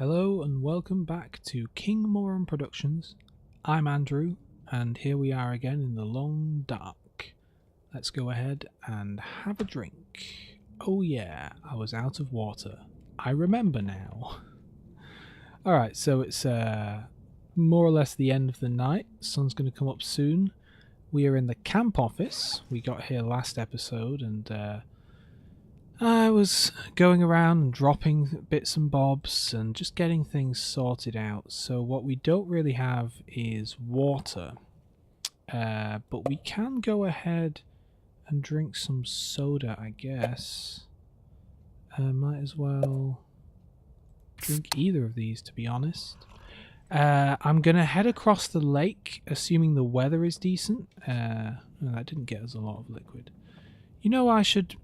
Hello and welcome back to King Moron Productions. I'm Andrew, and here we are again in the long dark. Let's go ahead and have a drink. Oh yeah, I was out of water. I remember now. Alright, so it's more or less the end of the night. The sun's going to come up soon. We are in the camp office. We got here last episode and I was going around and dropping bits and bobs and just getting things sorted out. So what we don't really have is water. But we can go ahead and drink some soda, I guess. Might as well drink either of these, to be honest. I'm going to head across the lake, assuming the weather is decent. That didn't get us a lot of liquid. You know, I should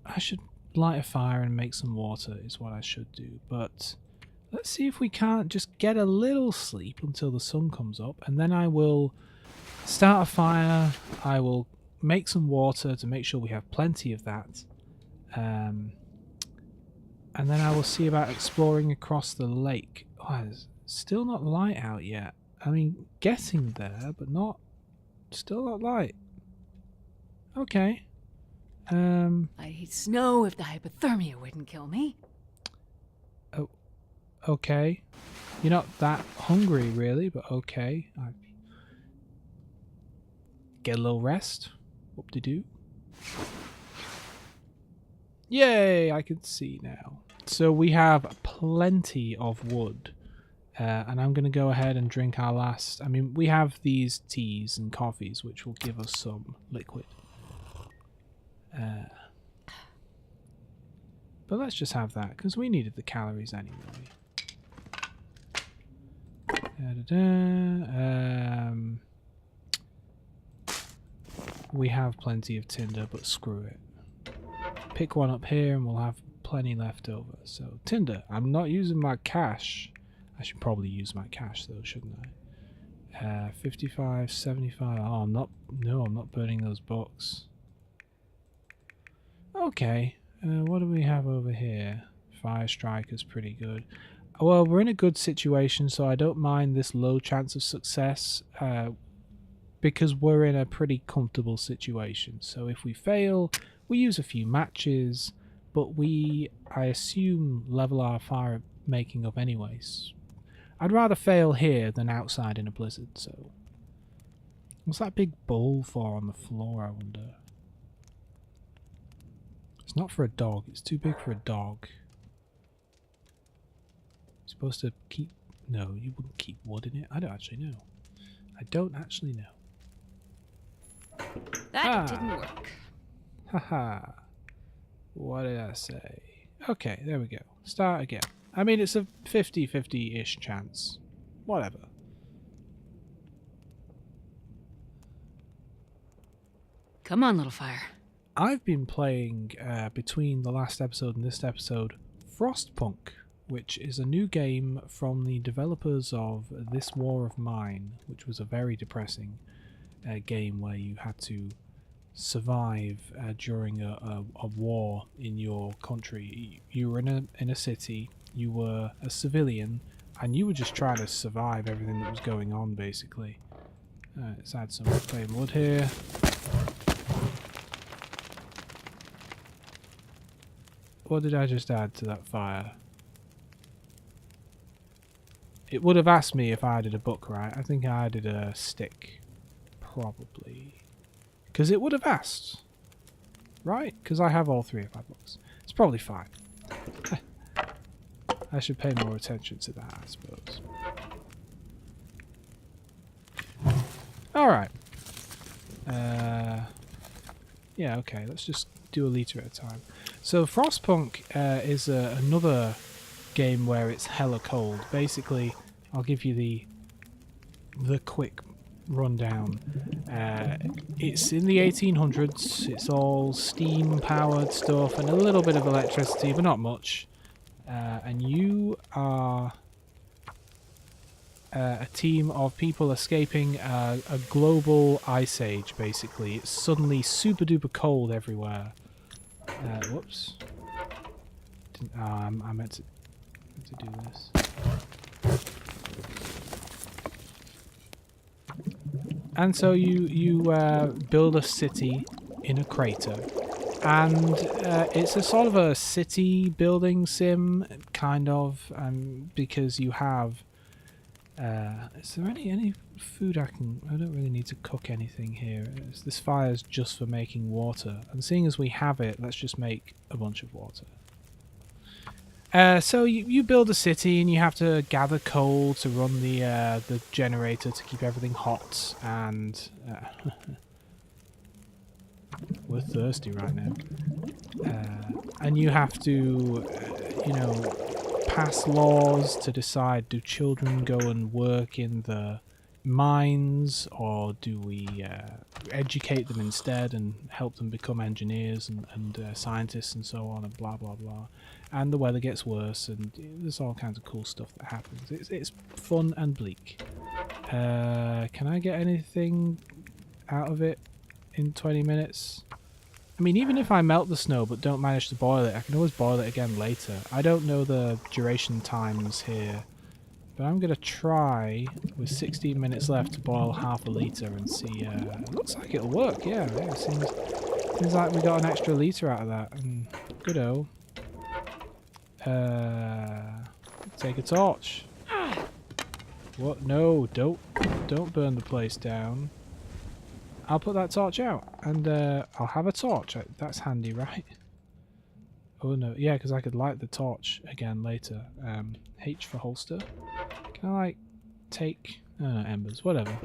light a fire and make some water is what I should do. But let's see if we can't just get a little sleep until the sun comes up. And then I will start a fire. I will make some water to make sure we have plenty of that. And then I will see about exploring across the lake. Oh, it's still not light out yet. I mean, getting there, but still not light. Okay. I'd eat snow if the hypothermia wouldn't kill me. Oh, okay. You're not that hungry, really, but okay. I get a little rest. Whoop-de-doo. Yay! I can see now. So we have plenty of wood. And I'm going to go ahead and drink our last. I mean, we have these teas and coffees, which will give us some liquid. But let's just have that, because we needed the calories anyway. We have plenty of tinder, but screw it. Pick one up here and we'll have plenty left over. So, tinder. I'm not using my cash. I should probably use my cash though, shouldn't I? 55, 75. Oh, I'm not burning those books. Okay, what do we have over here? Fire Striker's pretty good. Well, we're in a good situation, so I don't mind this low chance of success because we're in a pretty comfortable situation. So if we fail, we use a few matches, but I assume, level our fire making up anyways. I'd rather fail here than outside in a blizzard, so... What's that big bowl for on the floor, I wonder? It's not for a dog. It's too big for a dog. You're supposed to keep... No, you wouldn't keep wood in it. I don't actually know. I don't actually know. That didn't work. Haha. What did I say? Okay, there we go. Start again. I mean, it's a 50-50-ish chance. Whatever. Come on, little fire. I've been playing, between the last episode and this episode, Frostpunk, which is a new game from the developers of This War of Mine, which was a very depressing game where you had to survive during a war in your country. You were in a city, you were a civilian, and you were just trying to survive everything that was going on, basically. Let's add some plain wood here. What did I just add to that fire? It would have asked me if I added a book, right? I think I added a stick. Probably. Because it would have asked. Right? Because I have all three of my books. It's probably fine. I should pay more attention to that, I suppose. Alright. Yeah, okay. Let's just do a litre at a time. So Frostpunk is another game where it's hella cold. Basically, I'll give you the quick rundown. It's in the 1800s. It's all steam-powered stuff and a little bit of electricity, but not much. And you are a team of people escaping a global ice age, basically. It's suddenly super-duper cold everywhere. Whoops. I meant to do this. And so you build a city in a crater. And it's a sort of a city building sim, kind of, because you have... is there any food I don't really need to cook anything here. This fire's just for making water. And seeing as we have it, let's just make a bunch of water. So you build a city and you have to gather coal to run the generator to keep everything hot, and we're thirsty right now. And you have to, you know, pass laws to decide, do children go and work in the mines, or do we educate them instead and help them become engineers and scientists and so on, and blah blah blah. And the weather gets worse, and there's all kinds of cool stuff that happens. It's fun and bleak. Can I get anything out of it in 20 minutes? I mean, even if I melt the snow but don't manage to boil it, I can always boil it again later. I don't know the duration times here, but I'm going to try, with 16 minutes left, to boil half a litre and see. It looks like it'll work, yeah. It seems like we got an extra litre out of that. And good-o. Take a torch. What? No, don't burn the place down. I'll put that torch out, and I'll have a torch. That's handy, right? Oh no, yeah, because I could light the torch again later. H for holster. Can I, like, take... Oh no, embers, whatever.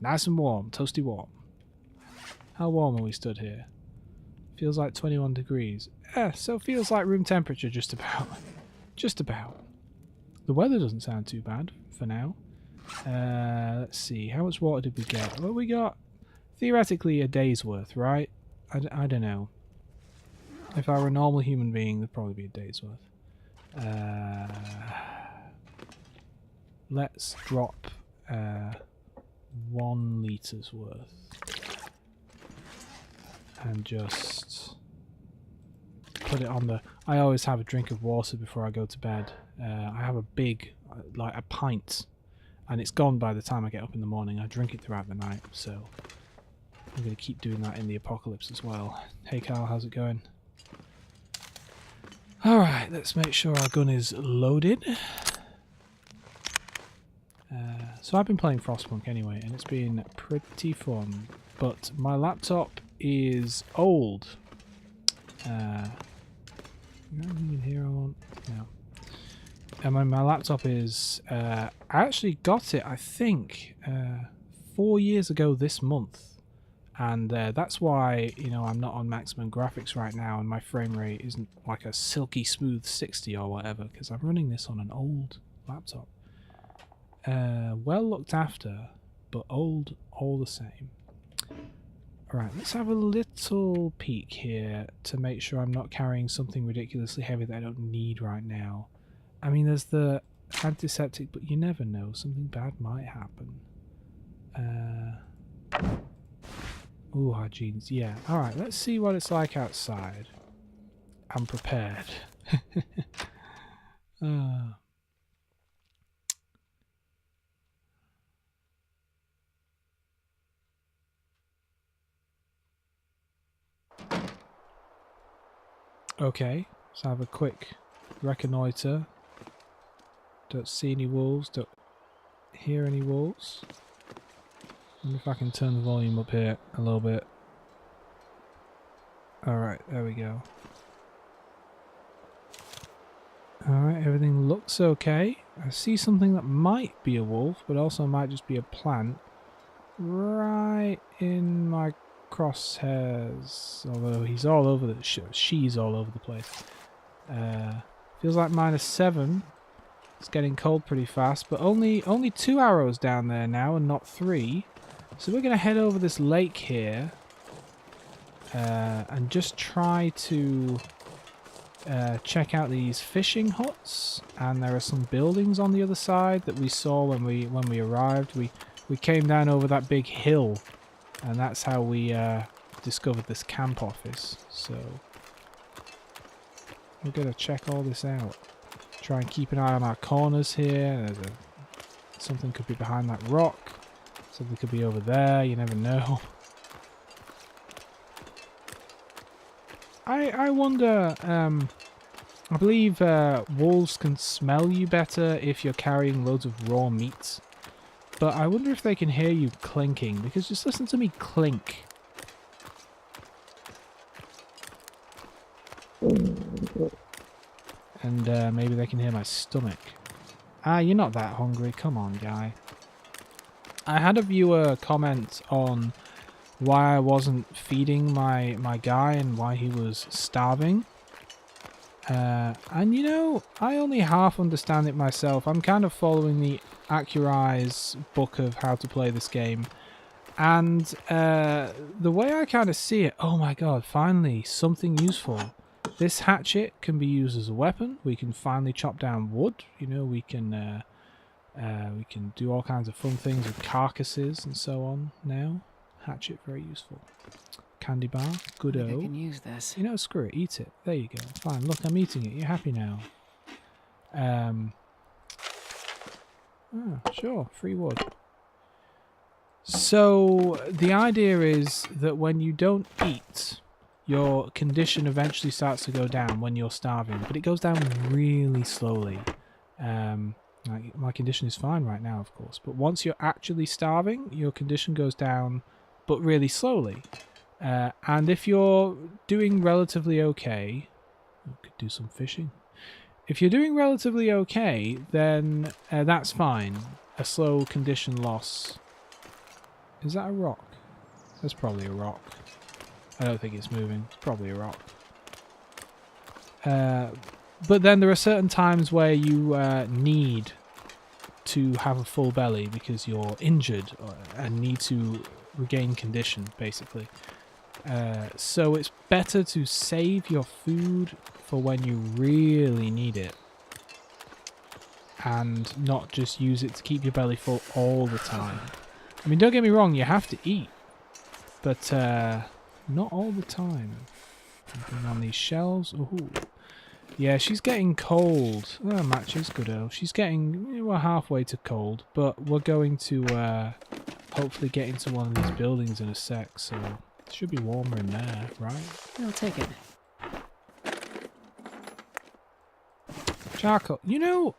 Nice and warm, toasty warm. How warm are we stood here? Feels like 21 degrees. So feels like room temperature just about. Just about. The weather doesn't sound too bad for now. Let's see, how much water did we get? Well, we got theoretically a day's worth, right? I don't know. If I were a normal human being, there'd probably be a day's worth. Let's drop 1 litre's worth. And just put it on the... I always have a drink of water before I go to bed. I have a big, like a pint, and it's gone by the time I get up in the morning. I drink it throughout the night, so I'm going to keep doing that in the apocalypse as well. Hey Carl, how's it going? Alright, let's make sure our gun is loaded. So I've been playing Frostpunk anyway, and it's been pretty fun, but my laptop is old. Anything in here I want? No. And my laptop is... I actually got it, I think, 4 years ago this month. And that's why, you know, I'm not on maximum graphics right now, and my frame rate isn't like a silky smooth 60 or whatever, because I'm running this on an old laptop. Well looked after, but old all the same. Alright, let's have a little peek here to make sure I'm not carrying something ridiculously heavy that I don't need right now. I mean, there's the antiseptic, but you never know. Something bad might happen. Ooh, our jeans. Yeah. Alright, let's see what it's like outside. I'm prepared. Okay, let's have a quick reconnoiter. Don't see any wolves, don't hear any wolves. Wonder if I can turn the volume up here a little bit. Alright, there we go. Alright, everything looks okay. I see something that might be a wolf, but also might just be a plant. Right in my crosshairs. Although he's all over the... she's all over the place. Feels like -7. It's getting cold pretty fast, but only 2 arrows down there now and not 3. So we're going to head over this lake here and just try to check out these fishing huts. And there are some buildings on the other side that we saw when we arrived. We came down over that big hill, and that's how we discovered this camp office. So we're going to check all this out. Try and keep an eye on our corners here. Something could be behind that rock. Something could be over there. You never know. I wonder... I believe wolves can smell you better if you're carrying loads of raw meat. But I wonder if they can hear you clinking, because just listen to me clink. And maybe they can hear my stomach. Ah, you're not that hungry. Come on, guy. I had a viewer comment on why I wasn't feeding my guy and why he was starving. And you know, I only half understand it myself. I'm kind of following the Accurai's book of how to play this game. And the way I kind of see it, oh my god, finally, something useful. This hatchet can be used as a weapon. We can finally chop down wood. You know, we can do all kinds of fun things with carcasses and so on now. Hatchet, very useful. Candy bar, good-o. I can use this. You know, screw it, eat it. There you go. Fine, look, I'm eating it. You're happy now. Sure, free wood. So, the idea is that when you don't eat, your condition eventually starts to go down when you're starving. But it goes down really slowly. Like, my condition is fine right now, of course. But once you're actually starving, your condition goes down, but really slowly. And if you're doing relatively okay, we could do some fishing. If you're doing relatively okay, then that's fine. A slow condition loss. Is that a rock? That's probably a rock. I don't think it's moving. It's probably a rock. But then there are certain times where you need to have a full belly because you're injured and need to regain condition, basically. So it's better to save your food for when you really need it and not just use it to keep your belly full all the time. I mean, don't get me wrong, you have to eat, but not all the time. Something on these shelves. Ooh. Yeah, she's getting cold. Oh, matches, good-o. She's getting, we're halfway to cold, but we're going to hopefully get into one of these buildings in a sec, so it should be warmer in there, right? I'll take it. Charcoal. You know,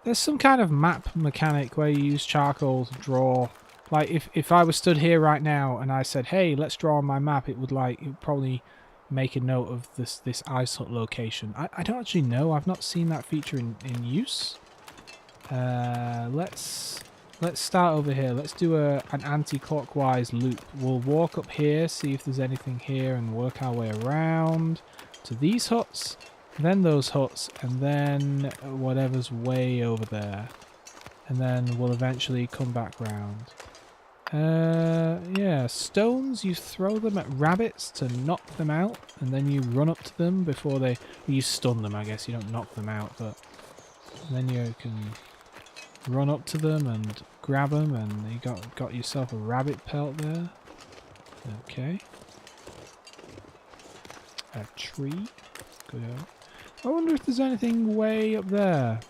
there's some kind of map mechanic where you use charcoal to draw. Like, if I was stood here right now and I said, hey, let's draw on my map, it would probably make a note of this ice hut location. I don't actually know. I've not seen that feature in use. Let's start over here. Let's do an anti-clockwise loop. We'll walk up here, see if there's anything here, and work our way around to these huts, then those huts, and then whatever's way over there. And then we'll eventually come back round. Yeah, stones, you throw them at rabbits to knock them out, and then you run up to them before they... Well, you stun them, I guess. You don't knock them out, but then you can run up to them and grab them, and you got yourself a rabbit pelt there. Okay. A tree. Good. I wonder if there's anything way up there.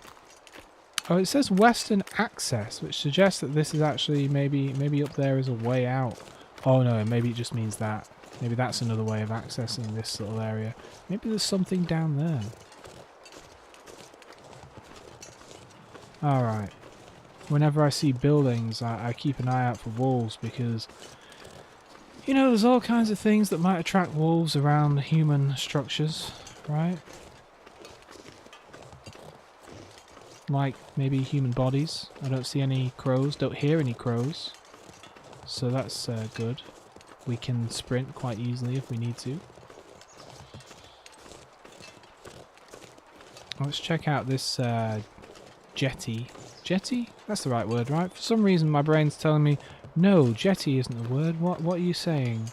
Oh, it says western access, which suggests that this is actually maybe up there is a way out. Oh no, maybe it just means that. Maybe that's another way of accessing this little area. Maybe there's something down there. Alright. Whenever I see buildings, I keep an eye out for wolves because, you know, there's all kinds of things that might attract wolves around human structures, right? Like maybe human bodies. I don't see any crows, don't hear any crows. So that's good. We can sprint quite easily if we need to. Let's check out this jetty. Jetty? That's the right word, right? For some reason my brain's telling me, no, jetty isn't the word. What are you saying?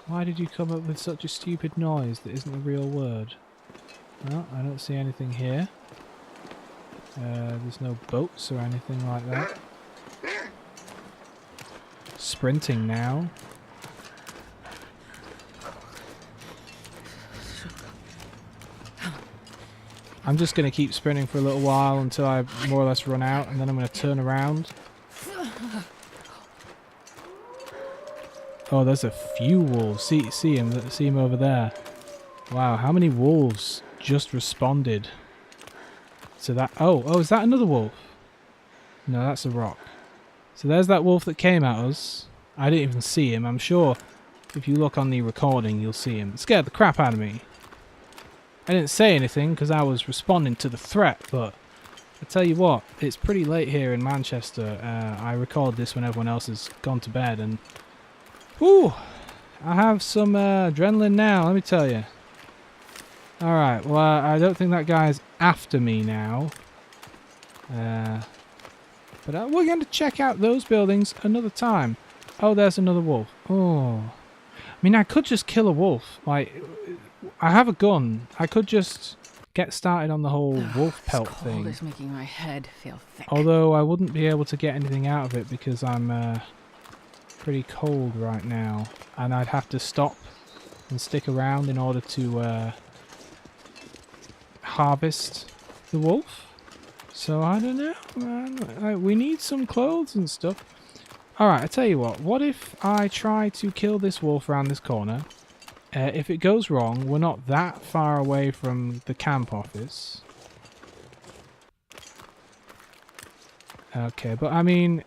Why did you come up with such a stupid noise that isn't a real word? Well, I don't see anything here. There's no boats or anything like that. Sprinting now. I'm just going to keep sprinting for a little while until I more or less run out, and then I'm going to turn around. Oh, there's a few wolves. See him over there. Wow, how many wolves just responded to that? Oh, is that another wolf? No, that's a rock. So there's that wolf that came at us. I didn't even see him. I'm sure if you look on the recording, you'll see him. It scared the crap out of me. I didn't say anything because I was responding to the threat, but I tell you what, it's pretty late here in Manchester. I record this when everyone else has gone to bed, and whew, I have some adrenaline now, let me tell you. Alright, well, I don't think that guy's after me now. But we're going to check out those buildings another time. Oh, there's another wolf. Oh. I mean, I could just kill a wolf. Like, I have a gun. I could just get started on the whole wolf pelt thing. It's making my head feel thick. Although I wouldn't be able to get anything out of it because I'm pretty cold right now. And I'd have to stop and stick around in order to harvest the wolf. So I don't know, man. We need some clothes and stuff. Alright, I tell you what if I try to kill this wolf around this corner? If it goes wrong, we're not that far away from the camp office. Okay, but I mean,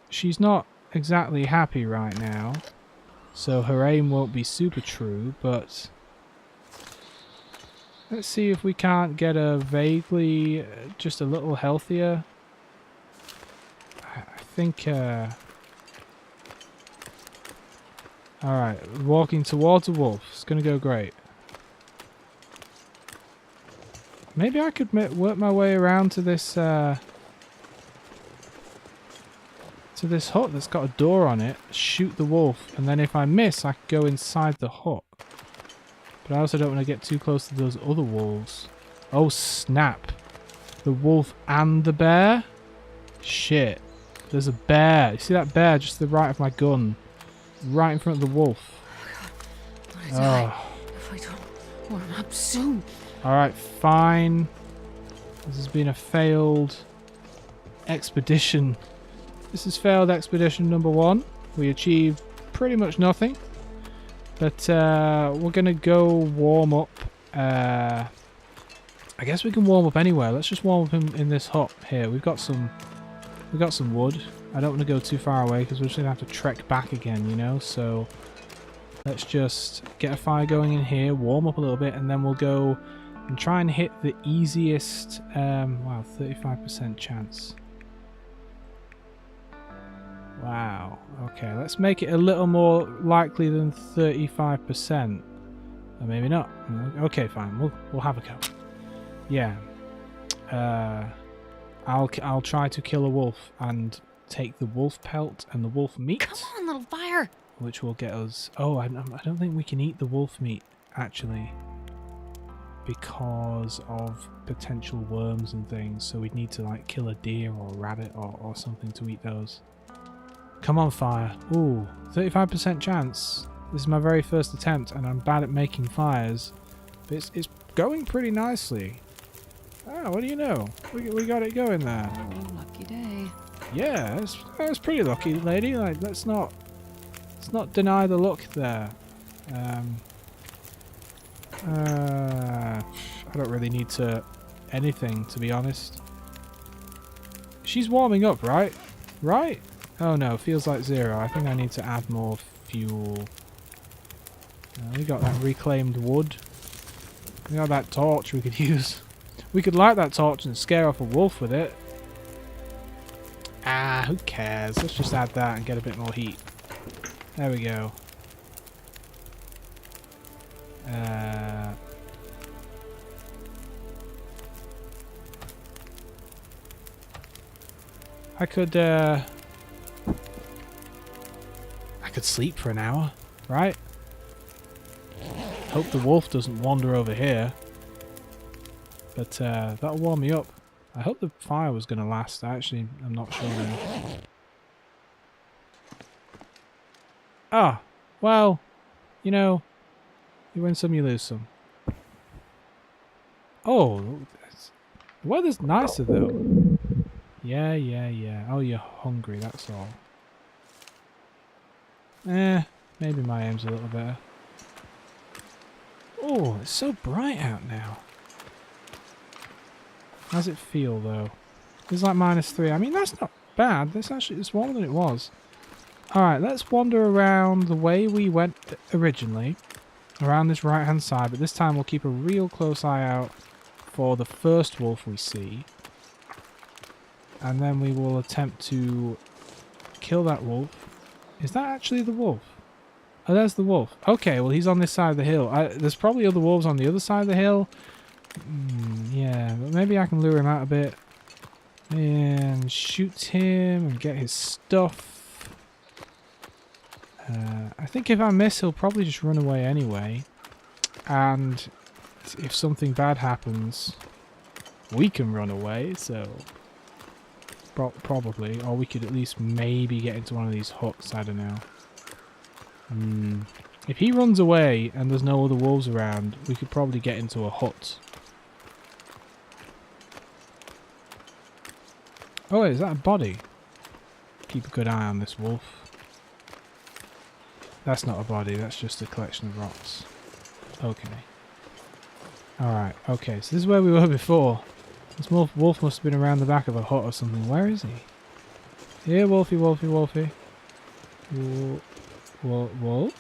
she's not exactly happy right now, so her aim won't be super true, but let's see if we can't get her vaguely just a little healthier. I think alright, walking towards a wolf. It's gonna go great. Maybe I could work my way around to this hut that's got a door on it, shoot the wolf, and then if I miss, I could go inside the hut. But I also don't want to get too close to those other wolves. Oh, snap. The wolf and the bear? Shit. There's a bear. You see that bear just to the right of my gun? Right in front of the wolf. I'm gonna die if I don't warm up soon. Alright, fine. This has been a failed expedition. This is failed expedition number 1. We achieved pretty much nothing. But we're going to go warm up. I guess we can warm up anywhere. Let's just warm up in this hut here. We've got some wood. I don't want to go too far away because we're just going to have to trek back again, you know. So let's just get a fire going in here, warm up a little bit, and then we'll go and try and hit the easiest. Wow, 35% chance. Wow. Okay, let's make it a little more likely than 35%. Or maybe not. Okay, fine. We'll have a go. Yeah. I'll try to kill a wolf and take the wolf pelt and the wolf meat. Come on, little fire. Which will get us. Oh, I don't think we can eat the wolf meat actually, because of potential worms and things. So we'd need to like kill a deer or a rabbit or something to eat those. Come on, fire. Ooh, 35% chance. This is my very first attempt, and I'm bad at making fires. But it's going pretty nicely. Ah, what do you know? We got it going there. Oh, lucky day. Yeah, that's pretty lucky, lady. Like, let's not deny the luck there. I don't really need anything, to be honest. She's warming up, right? Right? Oh no, feels like 0. I think I need to add more fuel. We got that reclaimed wood. We got that torch we could use. We could light that torch and scare off a wolf with it. Ah, who cares? Let's just add that and get a bit more heat. There we go. I could sleep for an hour, right? Hope the wolf doesn't wander over here. But that'll warm me up. I hope the fire was going to last. Actually, I'm not sure now. Ah, well, you know, you win some, you lose some. Oh, the weather's nicer though. Yeah, yeah, yeah. Oh, you're hungry, that's all. Maybe my aim's a little better. Oh, it's so bright out now. How's it feel though? It's like -3. I mean, that's not bad. It's warmer than it was. Alright, let's wander around the way we went originally. Around this right hand side, but this time we'll keep a real close eye out for the first wolf we see. And then we will attempt to kill that wolf. Is that actually the wolf? Oh, there's the wolf. Okay, well he's on this side of the hill. There's probably other wolves on the other side of the hill. Yeah, but maybe I can lure him out a bit. And shoot him and get his stuff. I think if I miss, he'll probably just run away anyway. And if something bad happens, we can run away, so... Probably. Or we could at least maybe get into one of these huts, I don't know. If he runs away and there's no other wolves around, we could probably get into a hut. Oh, wait, is that a body? Keep a good eye on this wolf. That's not a body, that's just a collection of rocks. Okay. Alright, okay, so this is where we were before. This wolf must have been around the back of a hut or something. Where is he? Here, Wolfie, Wolfie, Wolfie. Wolf?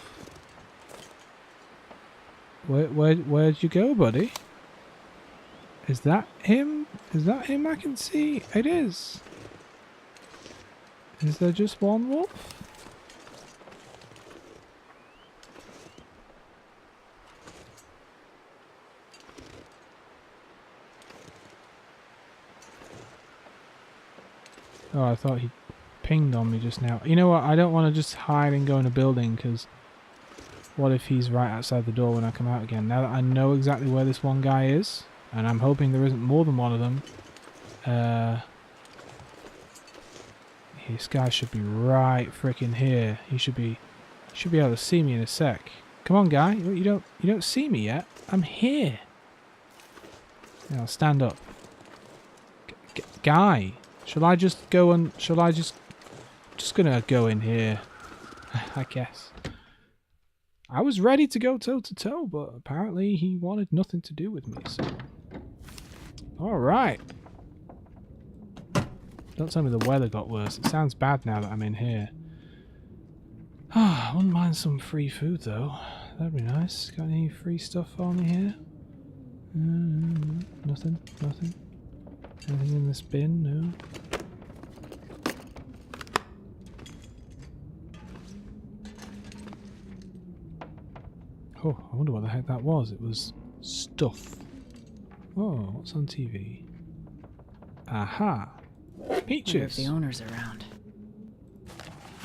Where'd you go, buddy? Is that him? Is that him I can see? It is. Is there just one wolf? Oh, I thought he pinged on me just now. You know what? I don't want to just hide and go in a building, because what if he's right outside the door when I come out again? Now that I know exactly where this one guy is, and I'm hoping there isn't more than one of them, this guy should be right frickin' here. He should be able to see me in a sec. Come on, guy. You don't see me yet. I'm here. Now stand up. Guy. Shall I just go and... Shall I just gonna go in here, I guess. I was ready to go toe-to-toe, but apparently he wanted nothing to do with me, so... Alright. Don't tell me the weather got worse. It sounds bad now that I'm in here. I wouldn't mind some free food, though. That'd be nice. Got any free stuff for me here? Nothing? Nothing? Anything in this bin? No? Oh, I wonder what the heck that was. It was stuff. Oh, what's on TV? Aha! Peaches! If the owner's around.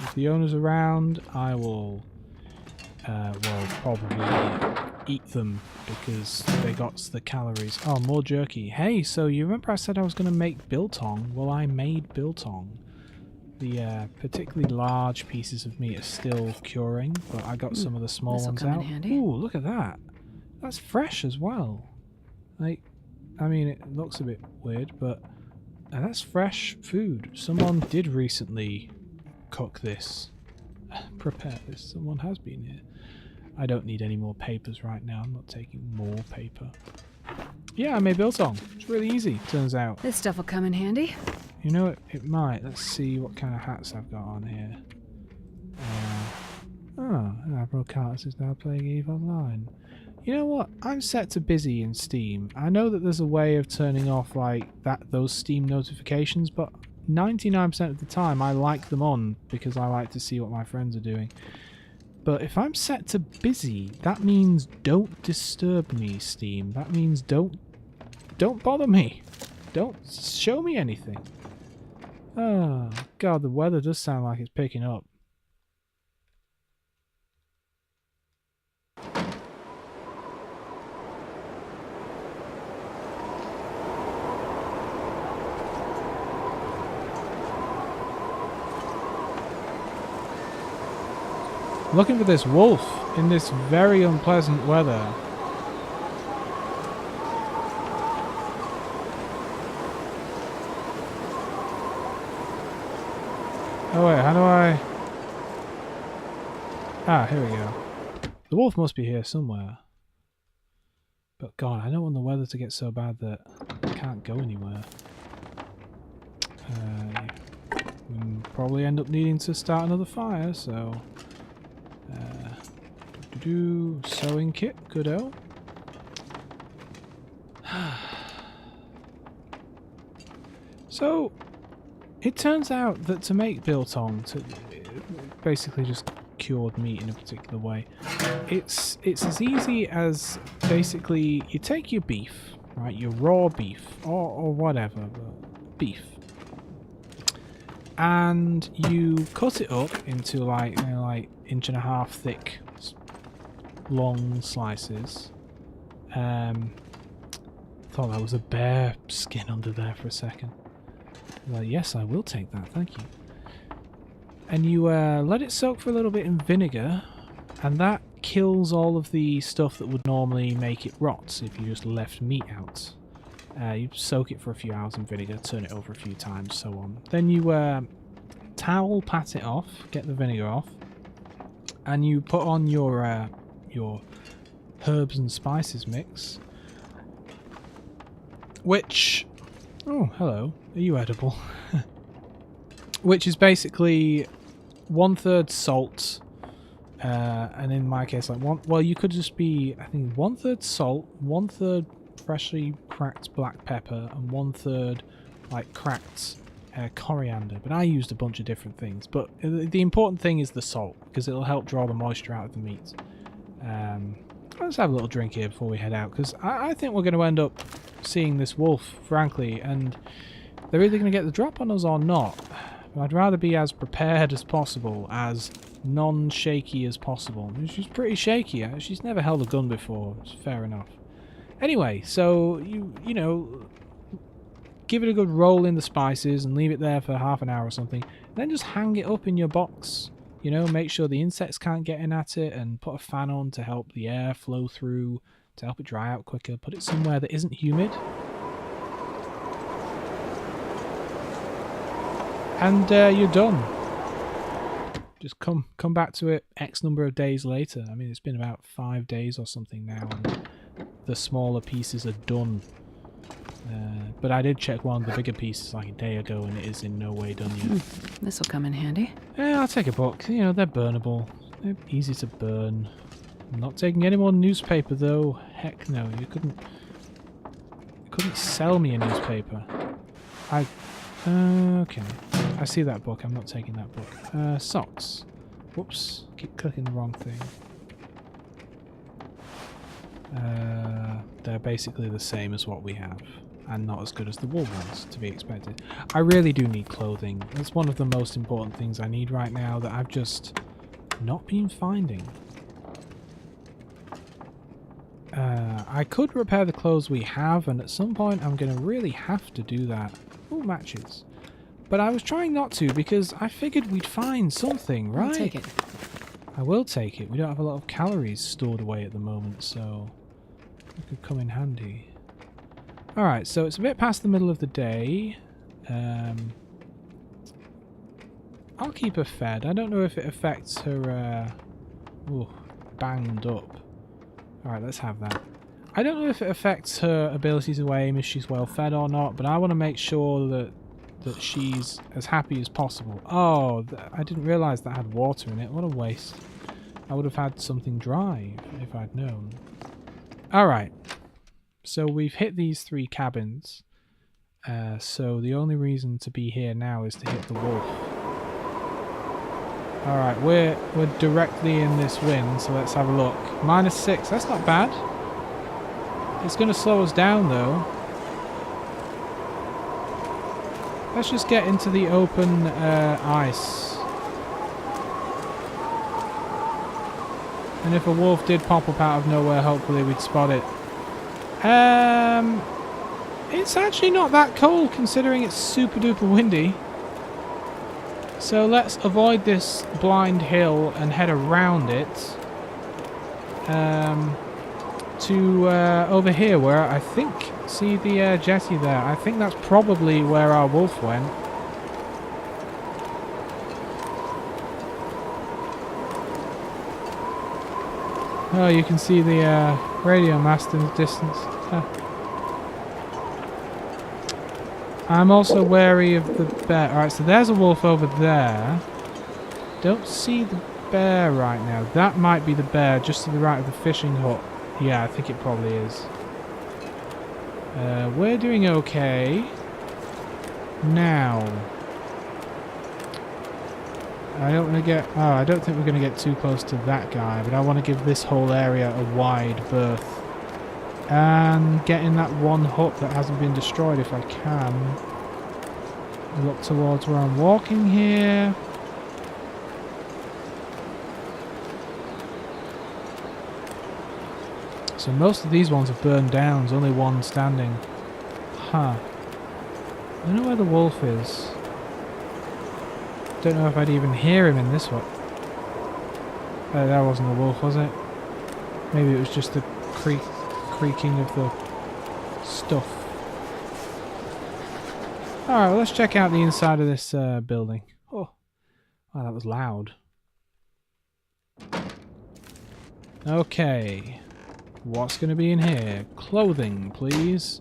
If the owner's around, I will, well, probably eat them because they got the calories. Oh, more jerky. Hey, so you remember I said I was going to make biltong? Well, I made biltong. The particularly large pieces of meat are still curing, but I got some of the small ones out. Ooh, look at that. That's fresh as well. Like, I mean, it looks a bit weird, but that's fresh food. Someone did recently cook this. Prepare this. Someone has been here. I don't need any more papers right now. I'm not taking more paper. Yeah, I made biltong. It's really easy, turns out. This stuff will come in handy. You know, it might. Let's see what kind of hats I've got on here. Admiral Cartus is now playing EVE Online. You know what? I'm set to busy in Steam. I know that there's a way of turning off like those Steam notifications, but 99% of the time I like them on because I like to see what my friends are doing. But if I'm set to busy, that means don't disturb me, Steam. That means don't bother me. Don't show me anything. Oh, God, the weather does sound like it's picking up. Looking for this wolf in this very unpleasant weather. Oh wait, how do I... Ah, here we go. The wolf must be here somewhere. But God, I don't want the weather to get so bad that I can't go anywhere. We'll probably end up needing to start another fire, so... sewing kit, good-o. So, it turns out that to make biltong, basically just cured meat in a particular way, it's as easy as basically you take your beef, right, your raw beef, or whatever, but beef, and you cut it up into like 1.5 inch thick long slices. Thought that was a bear skin under there for a second. Well, yes, I will take that, thank you. And you let it soak for a little bit in vinegar, and that kills all of the stuff that would normally make it rot if you just left meat out. You soak it for a few hours in vinegar, turn it over a few times, so on. Then you towel pat it off, get the vinegar off, and you put on your herbs and spices mix, which... Oh, hello. Are you edible? Which is basically 1/3 salt, and in my case, like well, you could just be, I think, 1/3 salt, 1/3 freshly cracked black pepper, and 1/3 like cracked coriander. But I used a bunch of different things. But the important thing is the salt, because it'll help draw the moisture out of the meat. Let's have a little drink here before we head out, because I think we're going to end up seeing this wolf, frankly, and they're either going to get the drop on us or not. But I'd rather be as prepared as possible, as non-shaky as possible. She's pretty shaky. She's never held a gun before. It's fair enough. Anyway, so you know, give it a good roll in the spices and leave it there for half an hour or something. Then just hang it up in your box. You know, make sure the insects can't get in at it, and put a fan on to help the air flow through, to help it dry out quicker. Put it somewhere that isn't humid. And you're done. Just come back to it X number of days later. I mean, it's been about 5 days or something now, and the smaller pieces are done. But I did check one of the bigger pieces like a day ago, and it is in no way done yet. This'll come in handy. Yeah, I'll take a book. You know, they're burnable. They're easy to burn. I'm not taking any more newspaper, though. Heck no, you couldn't sell me a newspaper. Okay. I see that book. I'm not taking that book. Socks. Whoops. Keep clicking the wrong thing. They're basically the same as what we have, and not as good as the wool ones, to be expected. I really do need clothing. It's one of the most important things I need right now that I've just not been finding. I could repair the clothes we have, and at some point I'm going to really have to do that. Ooh, matches. But I was trying not to, because I figured we'd find something, right? I'll take it. I will take it. We don't have a lot of calories stored away at the moment, so it could come in handy. Alright, so it's a bit past the middle of the day. I'll keep her fed. I don't know if it affects her... banged up. Alright, let's have that. I don't know if it affects her ability to aim, if she's well fed or not, but I want to make sure that she's as happy as possible. Oh, I didn't realise that had water in it. What a waste. I would have had something dry if I'd known. Alright. So we've hit these 3 cabins. So the only reason to be here now is to hit the wolf. Alright, we're directly in this wind, so let's have a look. -6, that's not bad. It's going to slow us down though. Let's just get into the open ice. And if a wolf did pop up out of nowhere, hopefully we'd spot it. It's actually not that cold considering it's super duper windy. So let's avoid this blind hill and head around it. To over here where I think, see the jetty there, I think that's probably where our wolf went. Oh, you can see the radio mast in the distance. I'm also wary of the bear. Alright, so there's a wolf over there. Don't see the bear right now. That might be the bear just to the right of the fishing hut. Yeah, I think it probably is. We're doing okay. Now. I don't want to get... Oh, I don't think we're going to get too close to that guy, but I want to give this whole area a wide berth. And get in that one hut that hasn't been destroyed if I can. Look towards where I'm walking here. So most of these ones have burned down. There's only one standing. Huh. I don't know where the wolf is. Don't know if I'd even hear him in this one. That wasn't a wolf, was it? Maybe it was just the creaking of the stuff. Alright, well, let's check out the inside of this building. Oh, wow, that was loud. Okay. What's going to be in here? Clothing, please.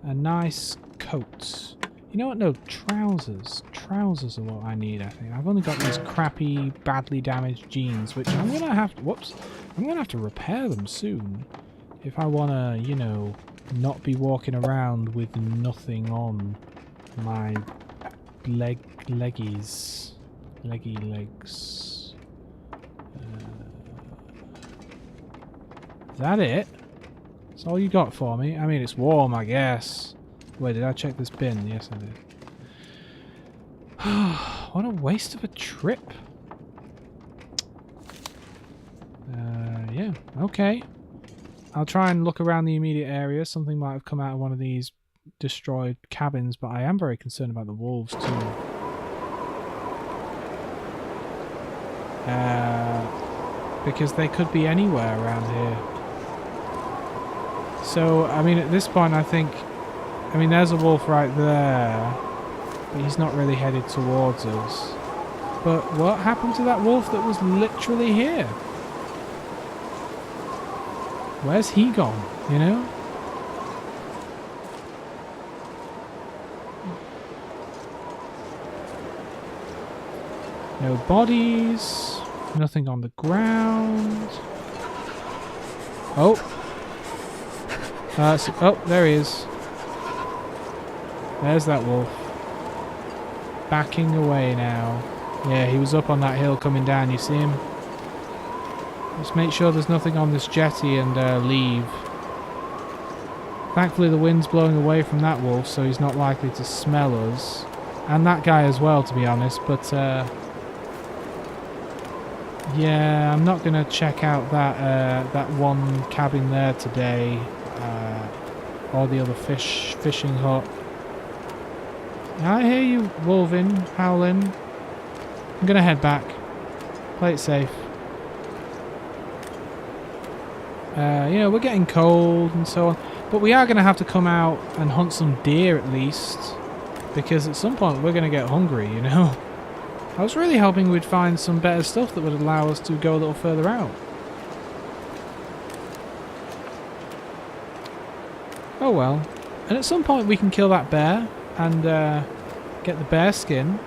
A nice coat. You know what? No, trousers. Trousers are what I need, I think. I've only got these crappy, badly damaged jeans, which I'm going to have to... Whoops. I'm going to have to repair them soon. If I want to, you know, not be walking around with nothing on my leggies. Leggy legs. Is that it? That's all you got for me? I mean, it's warm, I guess. Wait, did I check this bin? Yes, I did. What a waste of a trip. Yeah, okay. I'll try and look around the immediate area. Something might have come out of one of these destroyed cabins, but I am very concerned about the wolves too. Because they could be anywhere around here. So, I mean, at this point, I think... I mean, there's a wolf right there, but he's not really headed towards us. But what happened to that wolf that was literally here? Where's he gone, you know? No bodies, nothing on the ground. Oh! Oh, there he is. There's that wolf. Backing away now. Yeah, he was up on that hill coming down, you see him? Just make sure there's nothing on this jetty and leave. Thankfully the wind's blowing away from that wolf, so he's not likely to smell us. And that guy as well, to be honest, but yeah, I'm not going to check out that one cabin there today. Or the other fishing hut. I hear you, wolving, howling. I'm gonna head back. Play it safe. You know, we're getting cold and so on, but we are gonna have to come out and hunt some deer at least, because at some point we're gonna get hungry, you know. I was really hoping we'd find some better stuff that would allow us to go a little further out. Oh well. And at some point we can kill that bear and get the bear skin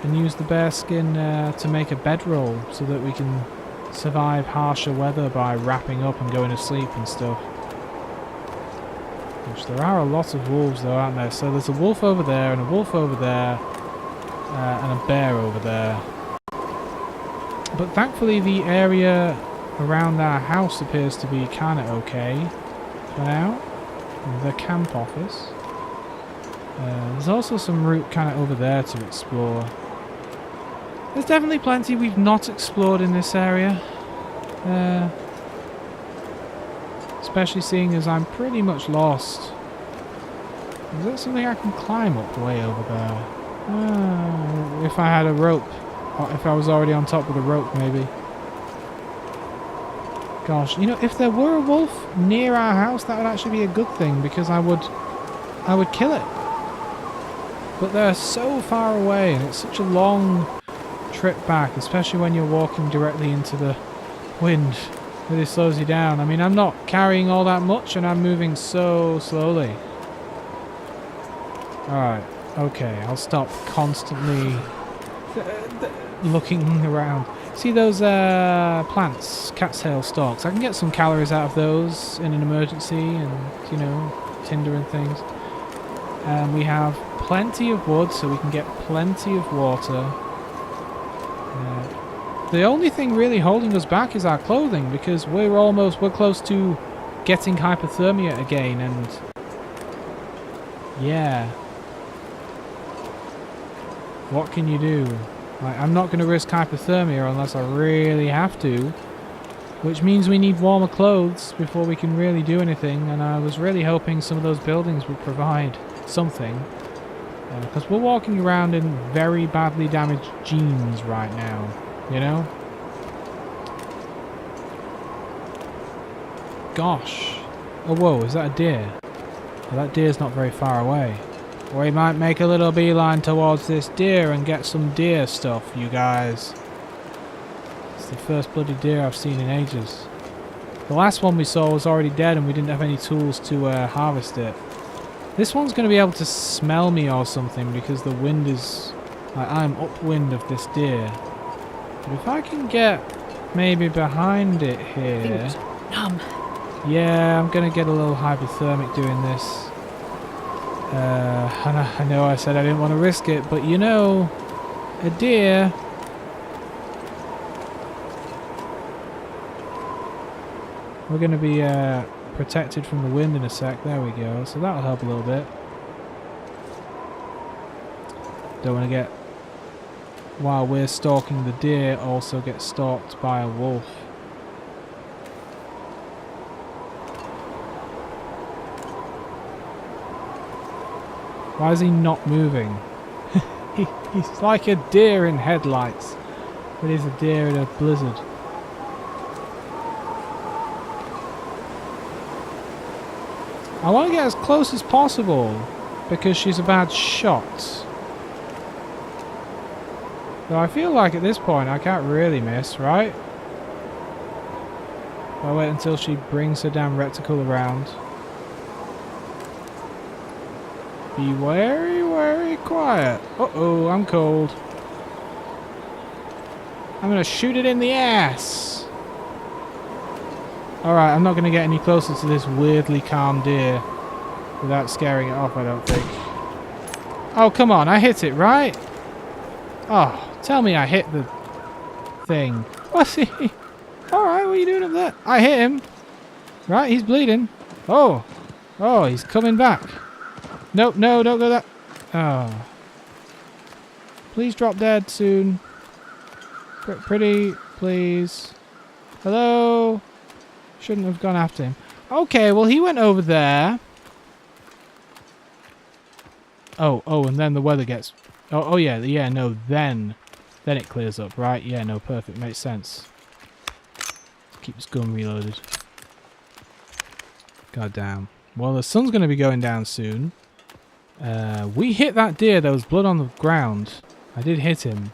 and use the bear skin to make a bedroll so that we can survive harsher weather by wrapping up and going to sleep and stuff. Which there are a lot of wolves though, aren't there? So there's a wolf over there and a wolf over there and a bear over there. But thankfully the area around our house appears to be kind of okay for now. The camp office. There's also some route kind of over there to explore. There's definitely plenty we've not explored in this area. Especially seeing as I'm pretty much lost. Is that something I can climb up way over there? If I had a rope. Or if I was already on top of the rope, maybe. Gosh, you know, if there were a wolf near our house, that would actually be a good thing, because I would kill it. But they're so far away, and it's such a long trip back, especially when you're walking directly into the wind really slows you down. I mean, I'm not carrying all that much and I'm moving so slowly. Alright, okay, I'll stop constantly looking around. See those plants, cat's tail stalks? I can get some calories out of those in an emergency and, you know, tinder and things. And we have plenty of wood, so we can get plenty of water. The only thing really holding us back is our clothing, because we're close to getting hypothermia again, and yeah. What can you do? Like, I'm not going to risk hypothermia unless I really have to, which means we need warmer clothes before we can really do anything, and I was really hoping some of those buildings would provide something, because we're walking around in very badly damaged jeans right now, you know? Gosh. Oh, whoa, is that a deer? Well, that deer's not very far away. We might make a little beeline towards this deer and get some deer stuff, you guys. It's the first bloody deer I've seen in ages. The last one we saw was already dead and we didn't have any tools to harvest it. This one's going to be able to smell me or something because the wind is... like, I'm upwind of this deer. But if I can get maybe behind it here... Numb. Yeah, I'm going to get a little hypothermic doing this. I know I said I didn't want to risk it, but you know, a deer... We're going to be protected from the wind in a sec. There we go. So that'll help a little bit. Don't want to get, while we're stalking the deer, also get stalked by a wolf. Why is he not moving? He's like a deer in headlights. But he's a deer in a blizzard. I want to get as close as possible because she's a bad shot. Though I feel like at this point I can't really miss, right? I'll wait until she brings her damn reticle around. Be very, very quiet. Uh-oh, I'm cold. I'm going to shoot it in the ass. Alright, I'm not going to get any closer to this weirdly calm deer without scaring it off, I don't think. Oh, come on, I hit it, right? Oh, tell me I hit the thing. What's he? Alright, what are you doing up there? I hit him. Right, he's bleeding. Oh. Oh, he's coming back. Nope, no, don't go that. Oh. Please drop dead soon. Pretty, please. Hello? Shouldn't have gone after him. Okay, well, he went over there. Oh, and then the weather gets... Oh, yeah, no, then it clears up, right? Yeah, no, perfect, makes sense. Keep his gun reloaded. God damn. Well, the sun's going to be going down soon. We hit that deer. There was blood on the ground. I did hit him.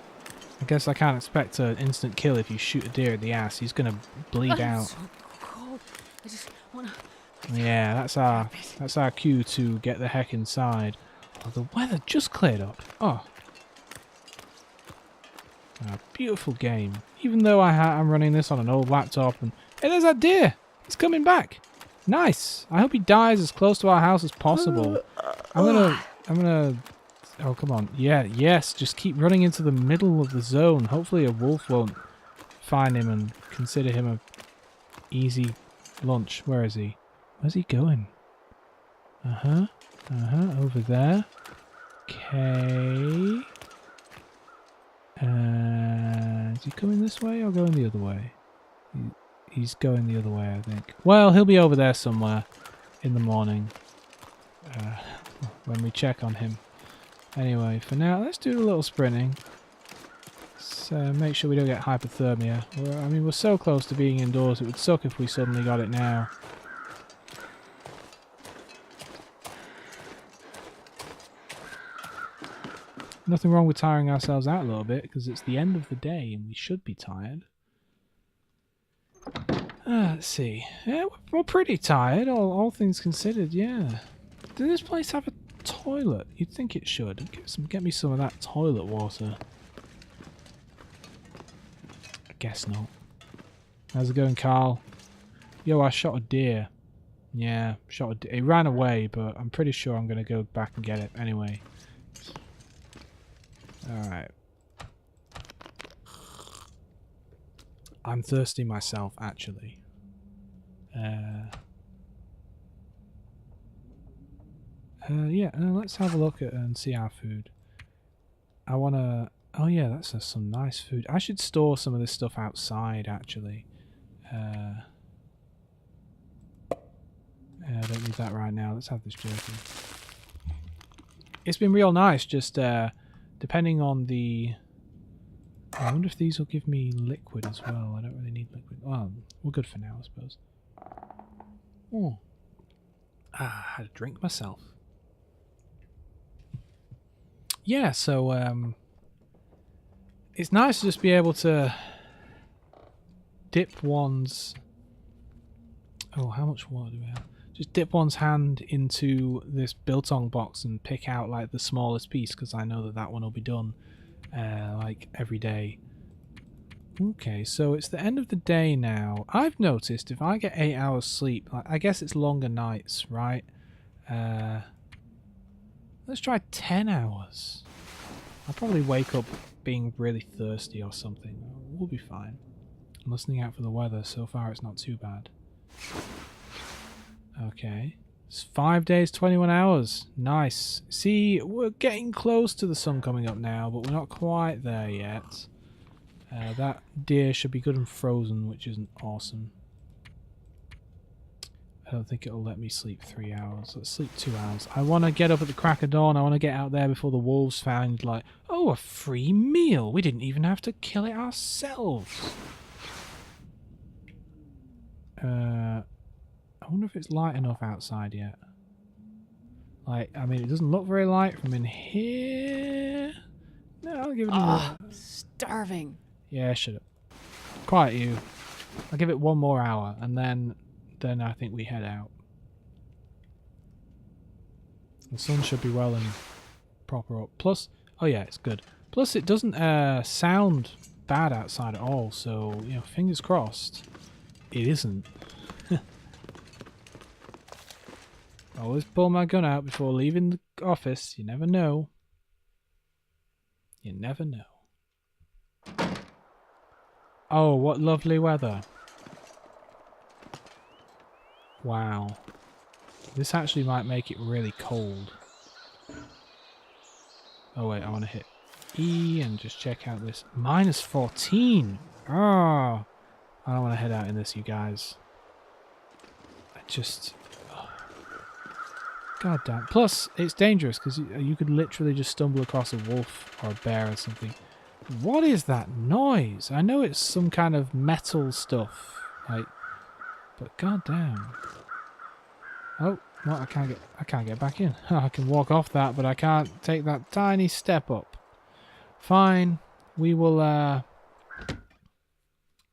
I guess I can't expect an instant kill if you shoot a deer in the ass. He's going to bleed out. So cold. I just wanna... Yeah, that's our cue to get the heck inside. Oh, the weather just cleared up. Oh. Beautiful game. Even though I'm running this on an old laptop and... Hey, there's that deer! He's coming back! Nice! I hope he dies as close to our house as possible. I'm gonna... Oh, come on. Yeah, yes, just keep running into the middle of the zone. Hopefully a wolf won't find him and consider him a easy lunch. Where is he? Where's he going? Over there. Okay. Is he coming this way or going the other way? He's going the other way, I think. Well, he'll be over there somewhere in the morning when we check on him. Anyway, for now, let's do a little sprinting. So make sure we don't get hypothermia. I mean, we're so close to being indoors, it would suck if we suddenly got it now. Nothing wrong with tiring ourselves out a little bit, because it's the end of the day and we should be tired. Let's see. Yeah, we're pretty tired, all things considered, yeah. Does this place have a toilet? You'd think it should. Get me some of that toilet water. I guess not. How's it going, Carl? Yo, I shot a deer. Yeah, shot a deer. It ran away, but I'm pretty sure I'm going to go back and get it anyway. Alright. I'm thirsty myself, actually. Yeah, let's have a look at and see our food. I want to... Oh yeah, that's some nice food. I should store some of this stuff outside, actually. I don't need that right now. Let's have this jerky. It's been real nice, just depending on the... I wonder if these will give me liquid as well. I don't really need liquid. Well, we're good for now, I suppose. Oh. I had a drink myself. Yeah, so it's nice to just be able to dip one's... Oh, how much water do we have? Just dip one's hand into this biltong box and pick out like the smallest piece, because I know that that one will be done like every day. Okay, so it's the end of the day now. I've noticed if I get 8 hours sleep, like, I guess it's longer nights, right? Let's try 10 hours. I'll probably wake up being really thirsty or something. We'll be fine. I'm listening out for the weather. So far it's not too bad. Okay. It's 5 days, 21 hours. Nice. See, we're getting close to the sun coming up now, but we're not quite there yet. That deer should be good and frozen, which isn't awesome. I don't think it'll let me sleep 3 hours. Let's sleep 2 hours. I want to get up at the crack of dawn. I want to get out there before the wolves find, like, oh, a free meal. We didn't even have to kill it ourselves. I wonder if it's light enough outside yet. Like, I mean, it doesn't look very light from in here. No, I'll give it I'm starving. Yeah, shut up. Quiet you. I'll give it 1 more hour, and then I think we head out. The sun should be well and proper up. Plus, oh yeah, it's good. Plus, it doesn't sound bad outside at all, so, you know, fingers crossed. It isn't. I always pull my gun out before leaving the office. You never know. You never know. Oh, what lovely weather. Wow. This actually might make it really cold. Oh wait, I want to hit E and just check out this. -14! Oh, I don't want to head out in this, you guys. I just... Oh. God damn. Plus, it's dangerous because you could literally just stumble across a wolf or a bear or something. What is that noise? I know it's some kind of metal stuff, like, but goddamn. Oh, well, I can't get back in. I can walk off that, but I can't take that tiny step up. Fine, we will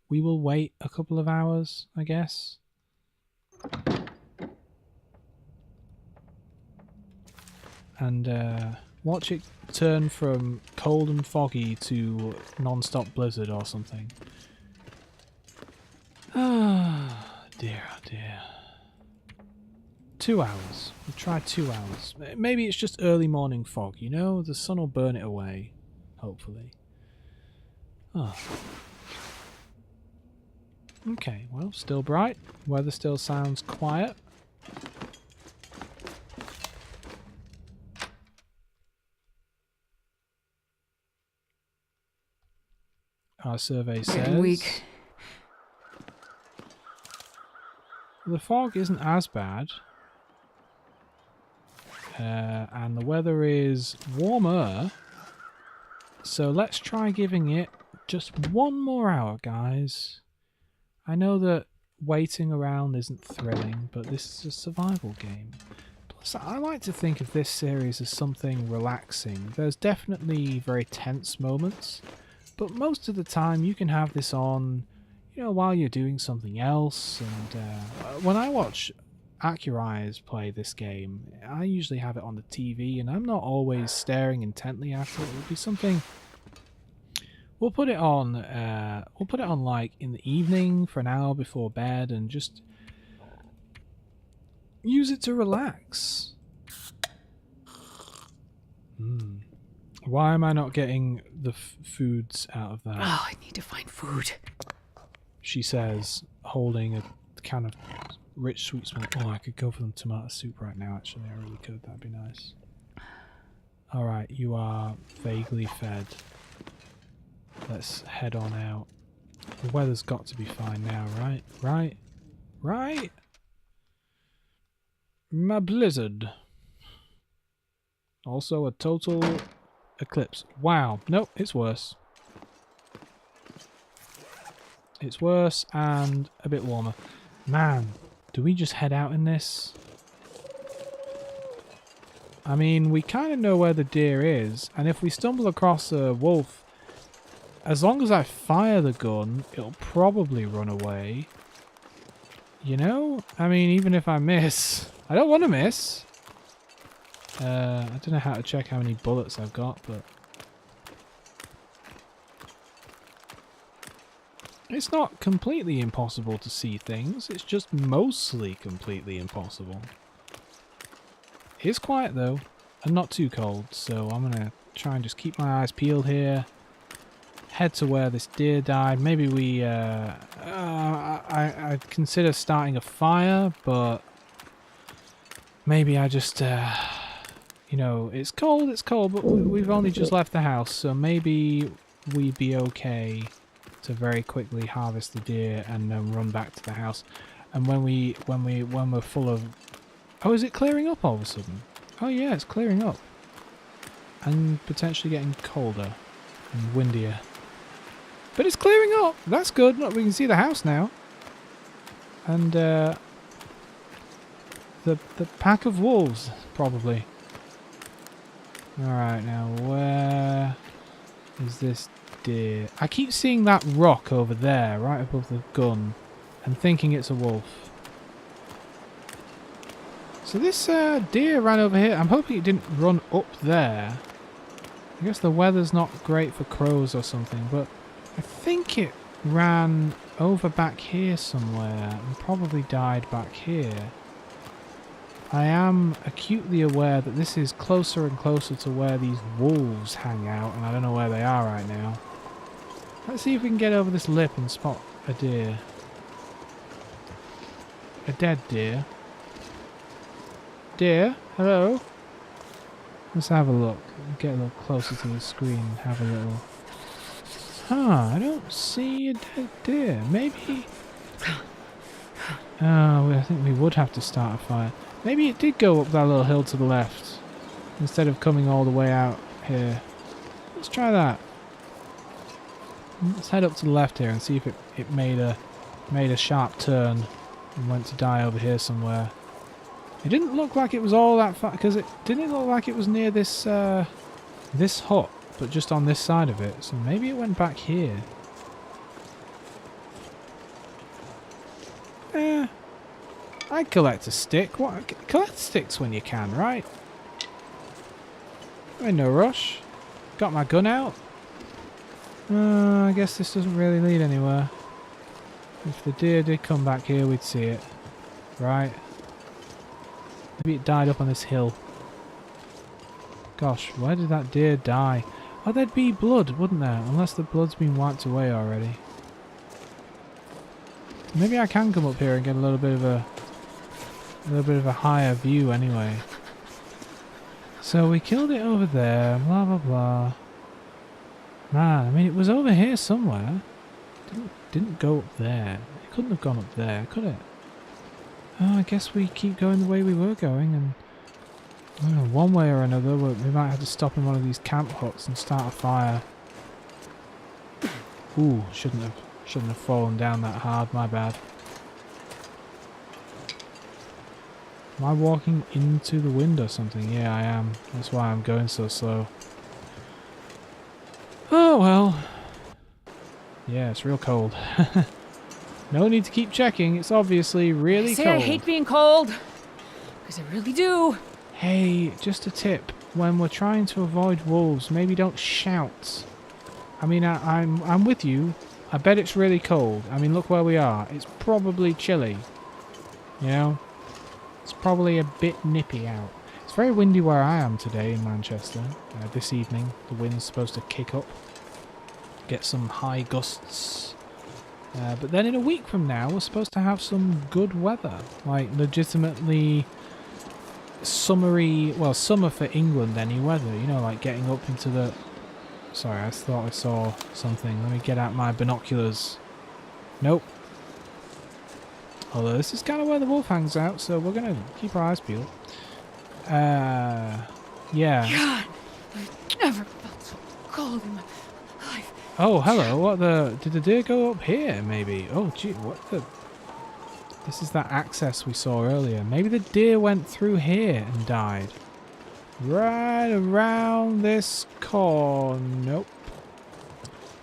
wait a couple of hours, I guess. And watch it turn from cold and foggy to non-stop blizzard or something. Ah, dear, oh dear. 2 hours. We'll try 2 hours. Maybe it's just early morning fog, you know? The sun will burn it away, hopefully. Oh. Okay, well, still bright. Weather still sounds quiet. Our survey says... Weak. The fog isn't as bad. And the weather is warmer. So let's try giving it just 1 more hour, guys. I know that waiting around isn't thrilling, but this is a survival game. Plus, I like to think of this series as something relaxing. There's definitely very tense moments, but most of the time you can have this on, you know, while you're doing something else. And when I watch Accurize play this game, I usually have it on the TV, and I'm not always staring intently after it. It would be something. We'll put it on. We'll put it on like in the evening for an hour before bed, and just use it to relax. Why am I not getting the foods out of that? Oh, I need to find food. She says, holding a can of rich sweet smell. Oh, I could go for some tomato soup right now, actually. I really could. That'd be nice. Alright, you are vaguely fed. Let's head on out. The weather's got to be fine now, right? Right? My blizzard. Also a total eclipse. Wow. Nope, it's worse. It's worse and a bit warmer. Man, do we just head out in this? I mean, we kind of know where the deer is, and if we stumble across a wolf, as long as I fire the gun, it'll probably run away. You know? I mean, even if I miss. I don't want to miss. I don't know how to check how many bullets I've got, but... It's not completely impossible to see things, it's just mostly completely impossible. It's quiet though, and not too cold, so I'm gonna try and just keep my eyes peeled here. Head to where this deer died. Maybe we, I'd consider starting a fire, but maybe I just, you know, it's cold, but we've only just left the house, so maybe we'd be okay to very quickly harvest the deer and then run back to the house. And when we're full of... Oh, is it clearing up all of a sudden? Oh yeah, it's clearing up. And potentially getting colder and windier. But it's clearing up! That's good. Look, we can see the house now. And the pack of wolves, probably. Alright, now where is this deer? I keep seeing that rock over there, right above the gun, and thinking it's a wolf. So this deer ran over here. I'm hoping it didn't run up there. I guess the weather's not great for crows or something, but I think it ran over back here somewhere and probably died back here. I am acutely aware that this is closer and closer to where these wolves hang out, and I don't know where they are right now. Let's see if we can get over this lip and spot a deer. A dead deer. Deer, hello? Let's have a look. Get a little closer to the screen and have a little... Huh, I don't see a dead deer. Maybe... Oh, I think we would have to start a fire. Maybe it did go up that little hill to the left, instead of coming all the way out here. Let's try that. Let's head up to the left here and see if it made a sharp turn and went to die over here somewhere. It didn't look like it was all that far, because it didn't look like it was near this this hut, but just on this side of it. So maybe it went back here. I'd collect a stick. What? Collect sticks when you can, right? I'm in no rush. Got my gun out. I guess this doesn't really lead anywhere. If the deer did come back here, we'd see it. Right. Maybe it died up on this hill. Gosh, where did that deer die? Oh, there'd be blood, wouldn't there? Unless the blood's been wiped away already. Maybe I can come up here and get a little bit of a higher view anyway. So we killed it over there, blah blah blah. Man, I mean, it was over here somewhere. Didn't go up there. It couldn't have gone up there, could it? Oh, I guess we keep going the way we were going, and I don't know, one way or another we might have to stop in one of these camp huts and start a fire. Ooh, shouldn't have fallen down that hard, my bad. Am I walking into the wind or something? Yeah, I am. That's why I'm going so slow. Oh well. Yeah, it's real cold. No need to keep checking. It's obviously really I say cold. I hate being cold. Because I really do. Hey, just a tip. When we're trying to avoid wolves, maybe don't shout. I mean, I'm with you. I bet it's really cold. I mean, look where we are. It's probably chilly. You know? It's probably a bit nippy out. It's very windy where I am today in Manchester. This evening, the wind's supposed to kick up. Get some high gusts. But then in a week from now, we're supposed to have some good weather. Like, legitimately summery, well, summer for England any weather. You know, like getting up into the... Sorry, I thought I saw something. Let me get out my binoculars. Nope. Although this is kind of where the wolf hangs out, so we're going to keep our eyes peeled. Yeah. God, I've never felt so cold in my life. Oh, hello. What the... Did the deer go up here, maybe? Oh, gee, what the... This is that access we saw earlier. Maybe the deer went through here and died. Right around this corner. Nope.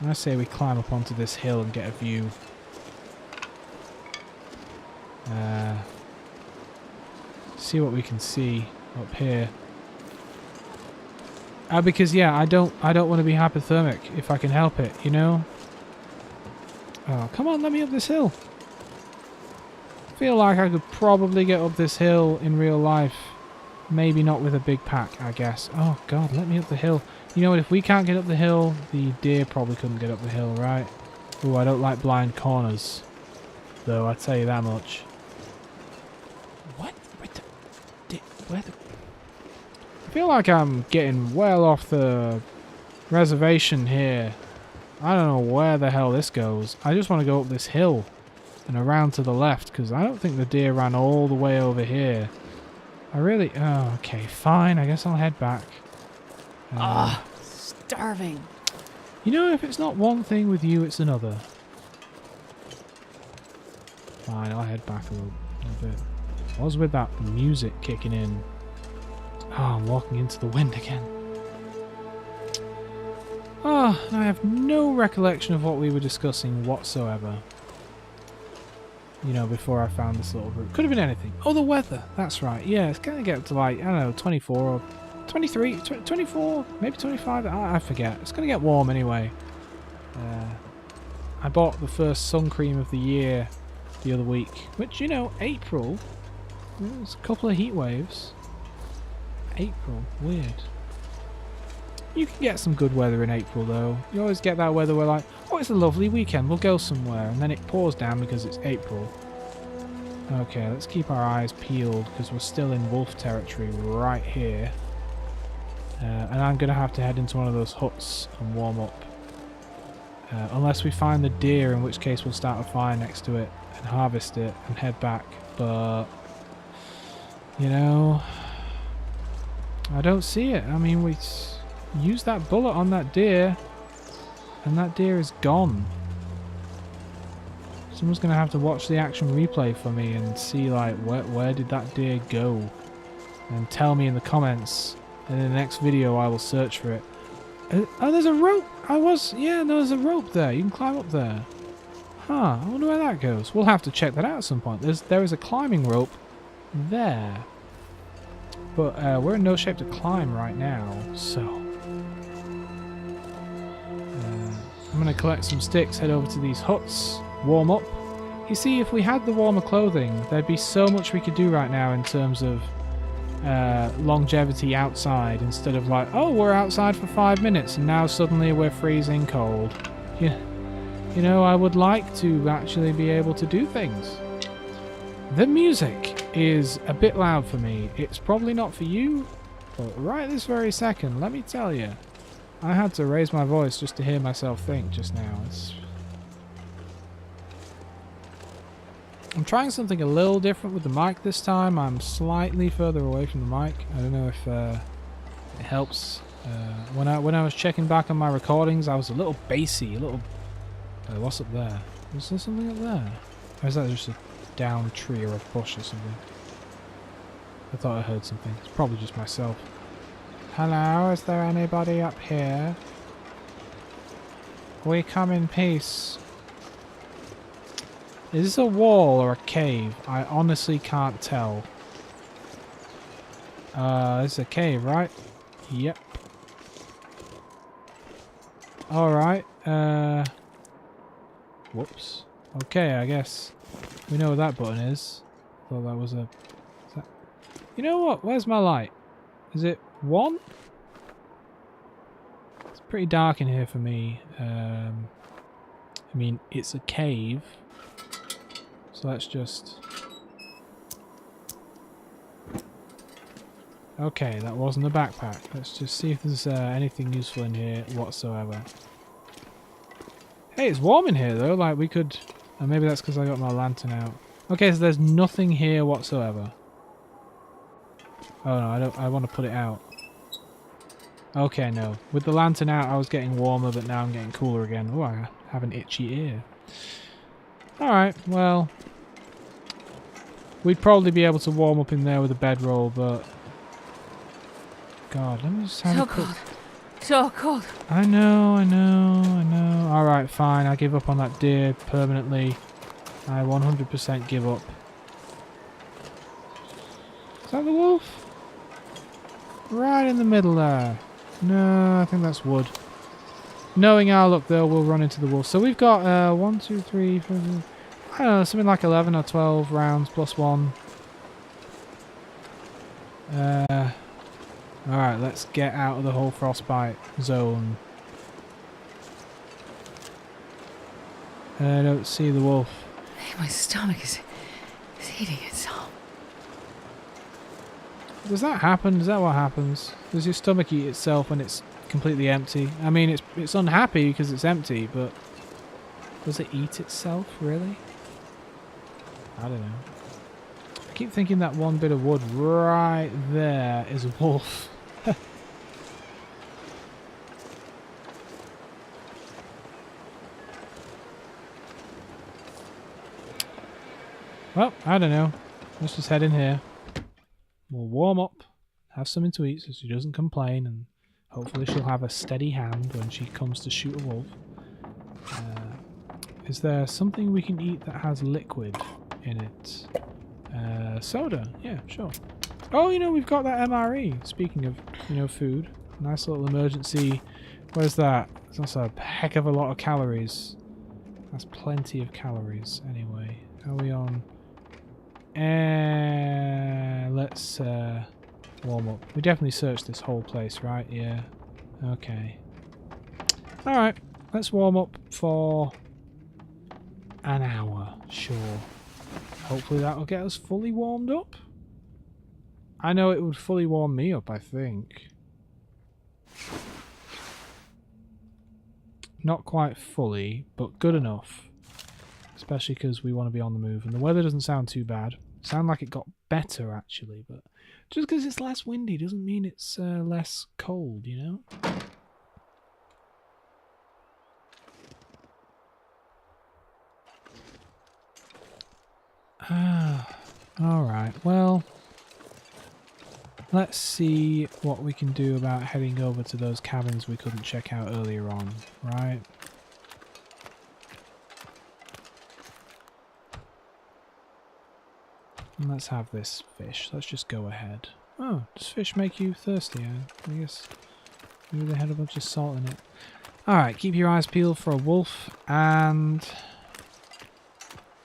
I say we climb up onto this hill and get a view. See what we can see up here. Because yeah, I don't want to be hypothermic if I can help it, you know? Oh, come on, let me up this hill. I feel like I could probably get up this hill in real life. Maybe not with a big pack, I guess. Oh god, let me up the hill. You know what, if we can't get up the hill, the deer probably couldn't get up the hill, right? Ooh, I don't like blind corners. Though, I tell you that much. What? Where the... I feel like I'm getting well off the reservation here. I don't know where the hell this goes. I just want to go up this hill and around to the left, because I don't think the deer ran all the way over here. I really... Oh, okay, fine. I guess I'll head back. Starving. You know, if it's not one thing with you, it's another. Fine, I'll head back a little bit. What's with that music kicking in? Oh, I'm walking into the wind again. Oh, I have no recollection of what we were discussing whatsoever. You know, before I found this little route. Could have been anything. Oh, the weather. That's right. Yeah, it's going to get up to like, I don't know, 24 or 23, 24, maybe 25. I forget. It's going to get warm anyway. I bought the first sun cream of the year the other week. Which, you know, April. There's a couple of heat waves. April. Weird. You can get some good weather in April though. You always get that weather where like, oh, it's a lovely weekend, we'll go somewhere, and then it pours down because it's April. Okay, let's keep our eyes peeled because we're still in wolf territory right here. And I'm going to have to head into one of those huts and warm up. Unless we find the deer, in which case we'll start a fire next to it and harvest it and head back. But, you know, I don't see it. I mean, we used that bullet on that deer and that deer is gone. Someone's going to have to watch the action replay for me and see, like, where did that deer go? And tell me in the comments. And in the next video I will search for it. Oh, there's a rope! Yeah, there's a rope there. You can climb up there. Huh, I wonder where that goes. We'll have to check that out at some point. There is a climbing rope there. But we're in no shape to climb right now, so... I'm going to collect some sticks, head over to these huts, warm up. You see, if we had the warmer clothing, there'd be so much we could do right now in terms of longevity outside, instead of like, oh, we're outside for 5 minutes and now suddenly we're freezing cold. Yeah, you know, I would like to actually be able to do things. The music is a bit loud for me. It's probably not for you, but right this very second, let me tell you, I had to raise my voice just to hear myself think just now. I'm trying something a little different with the mic this time. I'm slightly further away from the mic. I don't know if it helps. When I was checking back on my recordings, I was a little bassy, a little... what's up there? Is there something up there? Or is that just a down tree or a bush or something? I thought I heard something. It's probably just myself. Hello, is there anybody up here? We come in peace. Is this a wall or a cave? I honestly can't tell. It's a cave, right? Yep. Alright, whoops. Okay, I guess we know what that button is. Thought that was a... Is that... You know what? Where's my light? Is it 1? It's pretty dark in here for me. I mean, it's a cave. So let's just... Okay, that wasn't a backpack. Let's just see if there's anything useful in here whatsoever. Hey, it's warm in here though, like we could... maybe that's because I got my lantern out. Okay, so there's nothing here whatsoever. Oh no, I want to put it out. Okay, no. With the lantern out I was getting warmer, but now I'm getting cooler again. Oh, I have an itchy ear. Alright, well... We'd probably be able to warm up in there with a bedroll, but... God, let me just have so a quick... cold. So cold. I know. Alright, fine. I give up on that deer permanently. I 100% give up. Is that the wolf? Right in the middle there. No, I think that's wood. Knowing our luck though, we'll run into the wolf. So we've got 1, 2, 3, 4, I don't know, something like 11 or 12 rounds plus 1. Alright, let's get out of the whole frostbite zone. I don't see the wolf. Hey, my stomach is eating itself. Does that happen? Is that what happens? Does your stomach eat itself when it's completely empty? I mean, it's unhappy because it's empty, but does it eat itself, really? I don't know. I keep thinking that one bit of wood right there is a wolf. Well, I don't know. Let's just head in here. We'll warm up, have something to eat so she doesn't complain, and hopefully she'll have a steady hand when she comes to shoot a wolf. Is there something we can eat that has liquid in it? Soda. Yeah, sure. Oh, you know, we've got that MRE. Speaking of, you know, food. Nice little emergency. Where's that? That's a heck of a lot of calories. That's plenty of calories, anyway. Are we on... let's warm up. We definitely searched this whole place, right? Yeah. Okay. Alright. Let's warm up for an hour. Sure. Hopefully that'll get us fully warmed up. I know it would fully warm me up, I think. Not quite fully, but good enough. Especially because we want to be on the move. And the weather doesn't sound too bad. Sound like it got better, actually. But just because it's less windy doesn't mean it's less cold, you know? Alright, well... Let's see what we can do about heading over to those cabins we couldn't check out earlier on, right? And let's have this fish. Let's just go ahead. Oh, does fish make you thirsty? I guess maybe they had a bunch of salt in it. Alright, keep your eyes peeled for a wolf and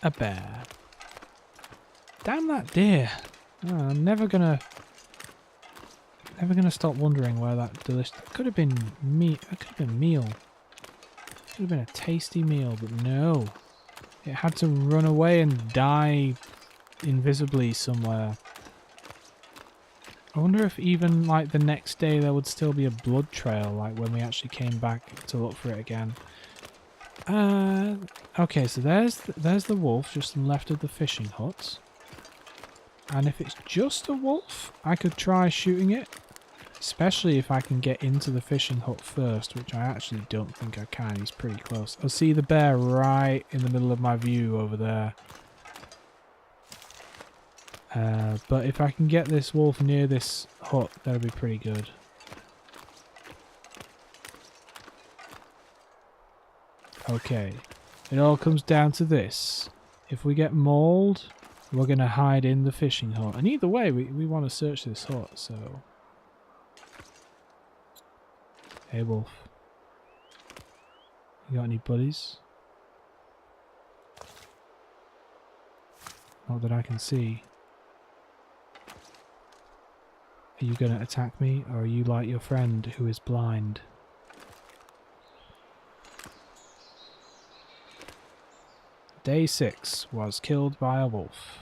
a bear. Damn that deer. Oh, I'm never gonna stop wondering where that delicious... It could have been meat. It could have been meal. It could have been a tasty meal, but no. It had to run away and die invisibly somewhere. I wonder if even like the next day there would still be a blood trail, like when we actually came back to look for it again. Okay, so there's the wolf just left of the fishing hut. And if it's just a wolf, I could try shooting it. Especially if I can get into the fishing hut first, which I actually don't think I can. He's pretty close. I see the bear right in the middle of my view over there. But if I can get this wolf near this hut, that'll be pretty good. Okay. It all comes down to this. If we get mauled, we're going to hide in the fishing hut. And either way, we want to search this hut, so... Hey, wolf. You got any buddies? Not that I can see. Are you going to attack me, or are you like your friend who is blind? Day 6 was killed by a wolf.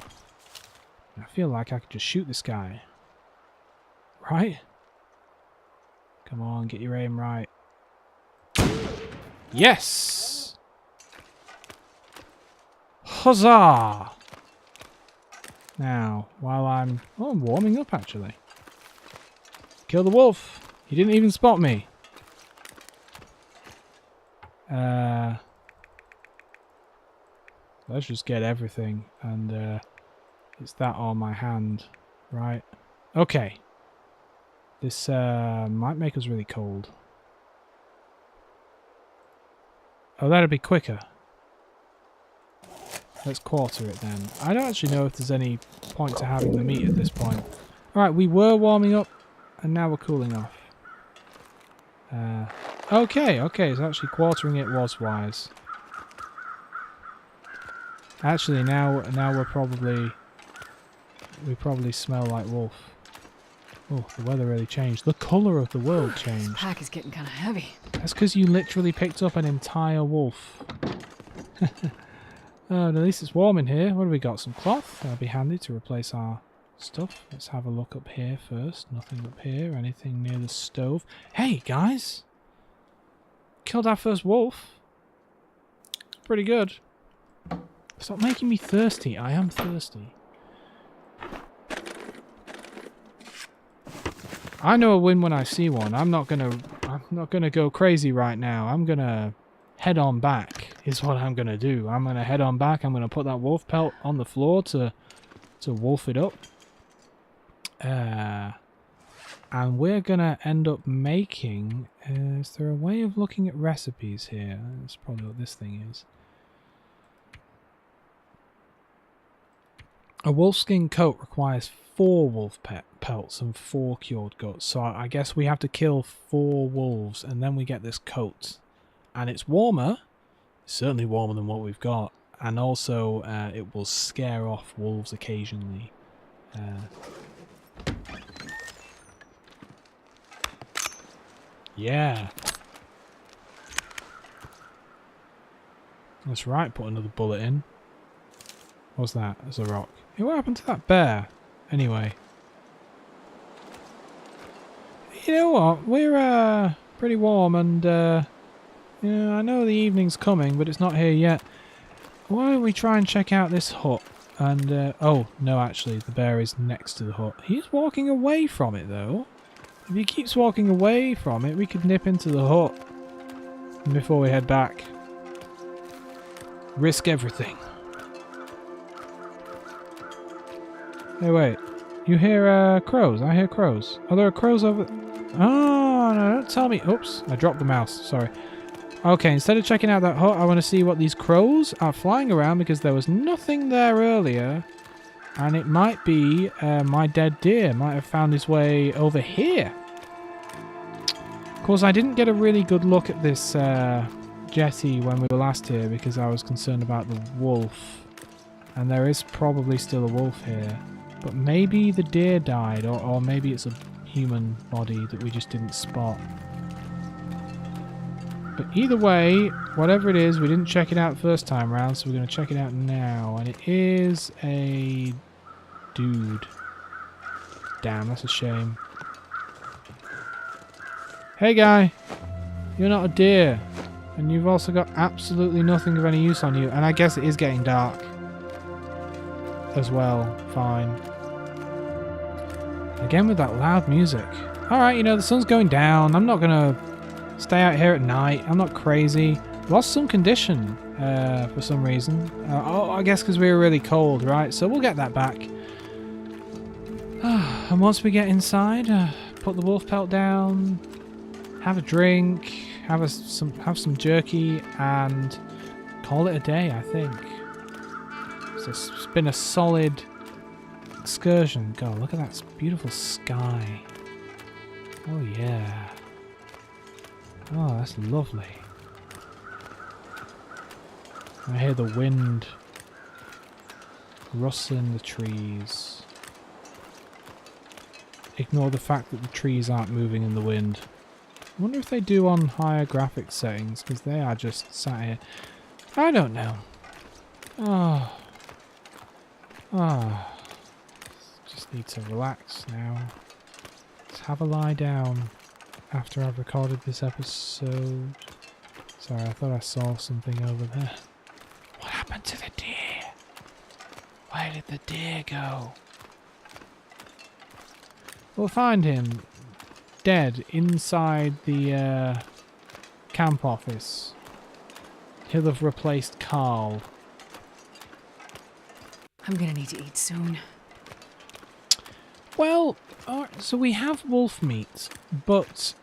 I feel like I could just shoot this guy. Right? Come on, get your aim right. Yes! Huzzah! Now, while I'm warming up actually. Kill the wolf! He didn't even spot me. Let's just get everything, and it's that on my hand, right? Okay. This might make us really cold. Oh, that'd be quicker. Let's quarter it then. I don't actually know if there's any point to having the meat at this point. Alright, we were warming up, and now we're cooling off. Okay, so actually quartering it was wise. Actually, now we probably smell like wolf. Oh, the weather really changed. The colour of the world changed. This pack is getting kind of heavy. That's because you literally picked up an entire wolf. Oh, at least it's warm in here. What have we got? Some cloth. That'll be handy to replace our stuff. Let's have a look up here first. Nothing up here. Anything near the stove? Hey, guys! Killed our first wolf. Pretty good. Stop making me thirsty. I am thirsty. I know a win when I see one. I'm not gonna go crazy right now. I'm gonna head on back is what I'm gonna do. I'm gonna head on back. I'm gonna put that wolf pelt on the floor to wolf it up. And we're gonna end up making... is there a way of looking at recipes here? That's probably what this thing is. A wolfskin coat requires 4 wolf pelts and 4 cured guts. So I guess we have to kill 4 wolves and then we get this coat. And it's warmer. It's certainly warmer than what we've got. And also it will scare off wolves occasionally. Yeah. That's right, put another bullet in. What's that? There's a rock. Hey, what happened to that bear? Anyway. You know what? We're pretty warm and yeah, I know the evening's coming, but it's not here yet. Why don't we try and check out this hut? And oh, no, actually, the bear is next to the hut. He's walking away from it, though. If he keeps walking away from it, we could nip into the hut before we head back. Risk everything. Hey, wait. You hear crows? I hear crows. Are there crows over... Oh, no, don't tell me. Oops, I dropped the mouse. Sorry. Okay, instead of checking out that hut, I want to see what these crows are flying around because there was nothing there earlier. And it might be my dead deer might have found his way over here. Of course, I didn't get a really good look at this jetty when we were last here because I was concerned about the wolf. And there is probably still a wolf here. But maybe the deer died, or maybe it's a human body that we just didn't spot. But either way, whatever it is, we didn't check it out first time round, so we're going to check it out now. And it is a dude. Damn, that's a shame. Hey guy, you're not a deer. And you've also got absolutely nothing of any use on you. And I guess it is getting dark as well. Fine. Again with that loud music. Alright, you know, the sun's going down. I'm not going to stay out here at night. I'm not crazy. Lost some condition for some reason. Oh, I guess because we were really cold, right? So we'll get that back. And once we get inside, put the wolf pelt down, have a drink, have some jerky, and call it a day, I think. It's been a solid excursion. God, look at that beautiful sky. Oh yeah. Oh, that's lovely. I hear the wind rustling the trees. Ignore the fact that the trees aren't moving in the wind. I wonder if they do on higher graphics settings, because they are just sat here. I don't know. Oh. Oh. Just need to relax now. Let's have a lie down after I've recorded this episode. Sorry, I thought I saw something over there. What happened to the deer? Where did the deer go? We'll find him dead inside the camp office. He'll have replaced Carl. I'm gonna need to eat soon. Well, so we have wolf meat, but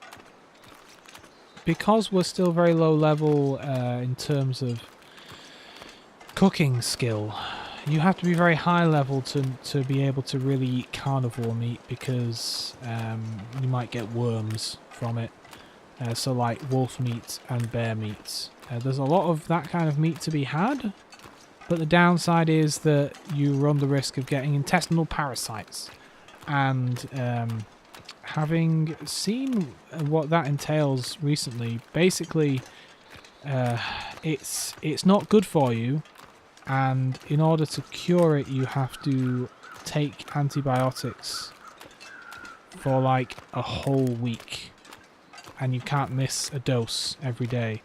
because we're still very low level in terms of cooking skill, you have to be very high level to be able to really eat carnivore meat, because you might get worms from it. So like wolf meat and bear meat. There's a lot of that kind of meat to be had, but the downside is that you run the risk of getting intestinal parasites. And having seen what that entails recently, basically it's not good for you, and in order to cure it you have to take antibiotics for like a whole week, and you can't miss a dose every day.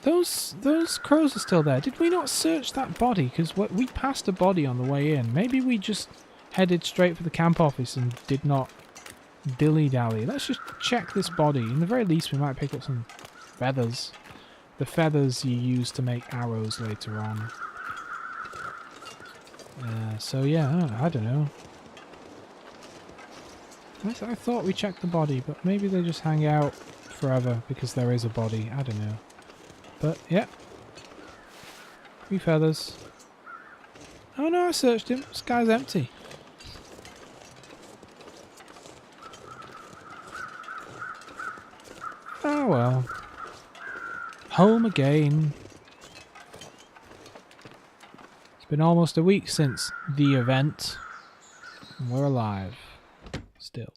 Those crows are still there. Did we not search that body? Because we passed a body on the way in. Maybe we just headed straight for the camp office and did not dilly-dally. Let's just check this body. In the very least, we might pick up some feathers. The feathers you use to make arrows later on. So yeah, I don't know. I thought we checked the body, but maybe they just hang out forever because there is a body. I don't know. But yeah. 3 feathers. Oh no, I searched him. This guy's empty. Oh well. Home again. It's been almost a week since the event. And we're alive. Still.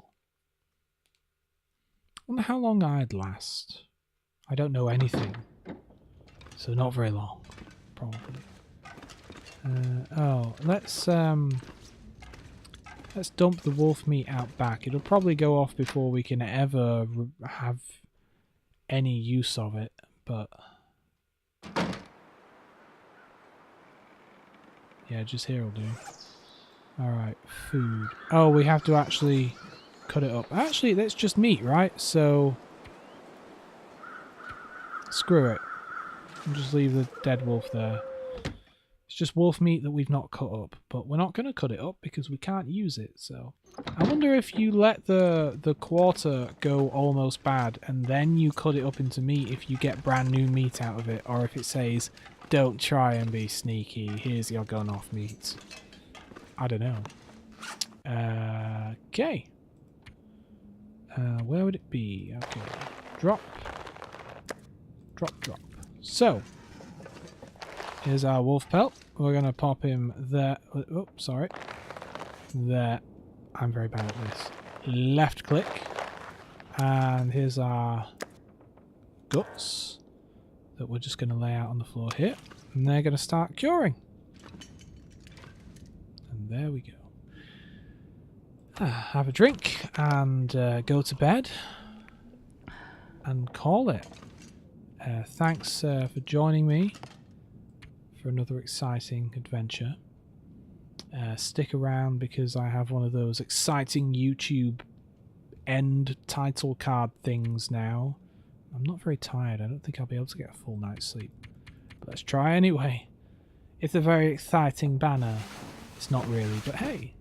Wonder how long I'd last. I don't know anything. So not very long. Probably. Let's dump the wolf meat out back. It'll probably go off before we can ever have any use of it, but yeah, just here will do. Alright, food. Oh, we have to actually cut it up. Actually, that's just meat, right? So screw it. We'll just leave the dead wolf there. It's just wolf meat that we've not cut up, but we're not going to cut it up because we can't use it. So I wonder if you let the quarter go almost bad and then you cut it up into meat, if you get brand new meat out of it, or if it says don't try and be sneaky, here's your gone off meat. I don't know. Okay. Where would it be? Okay. Drop. Drop, drop. So here's our wolf pelt. We're going to pop him there. Oh, sorry. There. I'm very bad at this. Left click. And here's our guts that we're just going to lay out on the floor here. And they're going to start curing. And there we go. Have a drink and go to bed. And call it. Thanks for joining me for another exciting adventure. Stick around because I have one of those exciting YouTube end title card things now. I'm not very tired. I don't think I'll be able to get a full night's sleep. But let's try anyway. It's a very exciting banner. It's not really, but hey,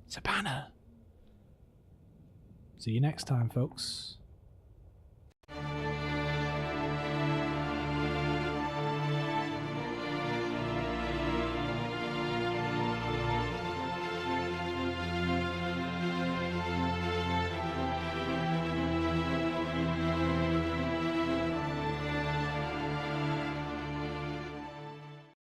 it's a banner. See you next time, folks.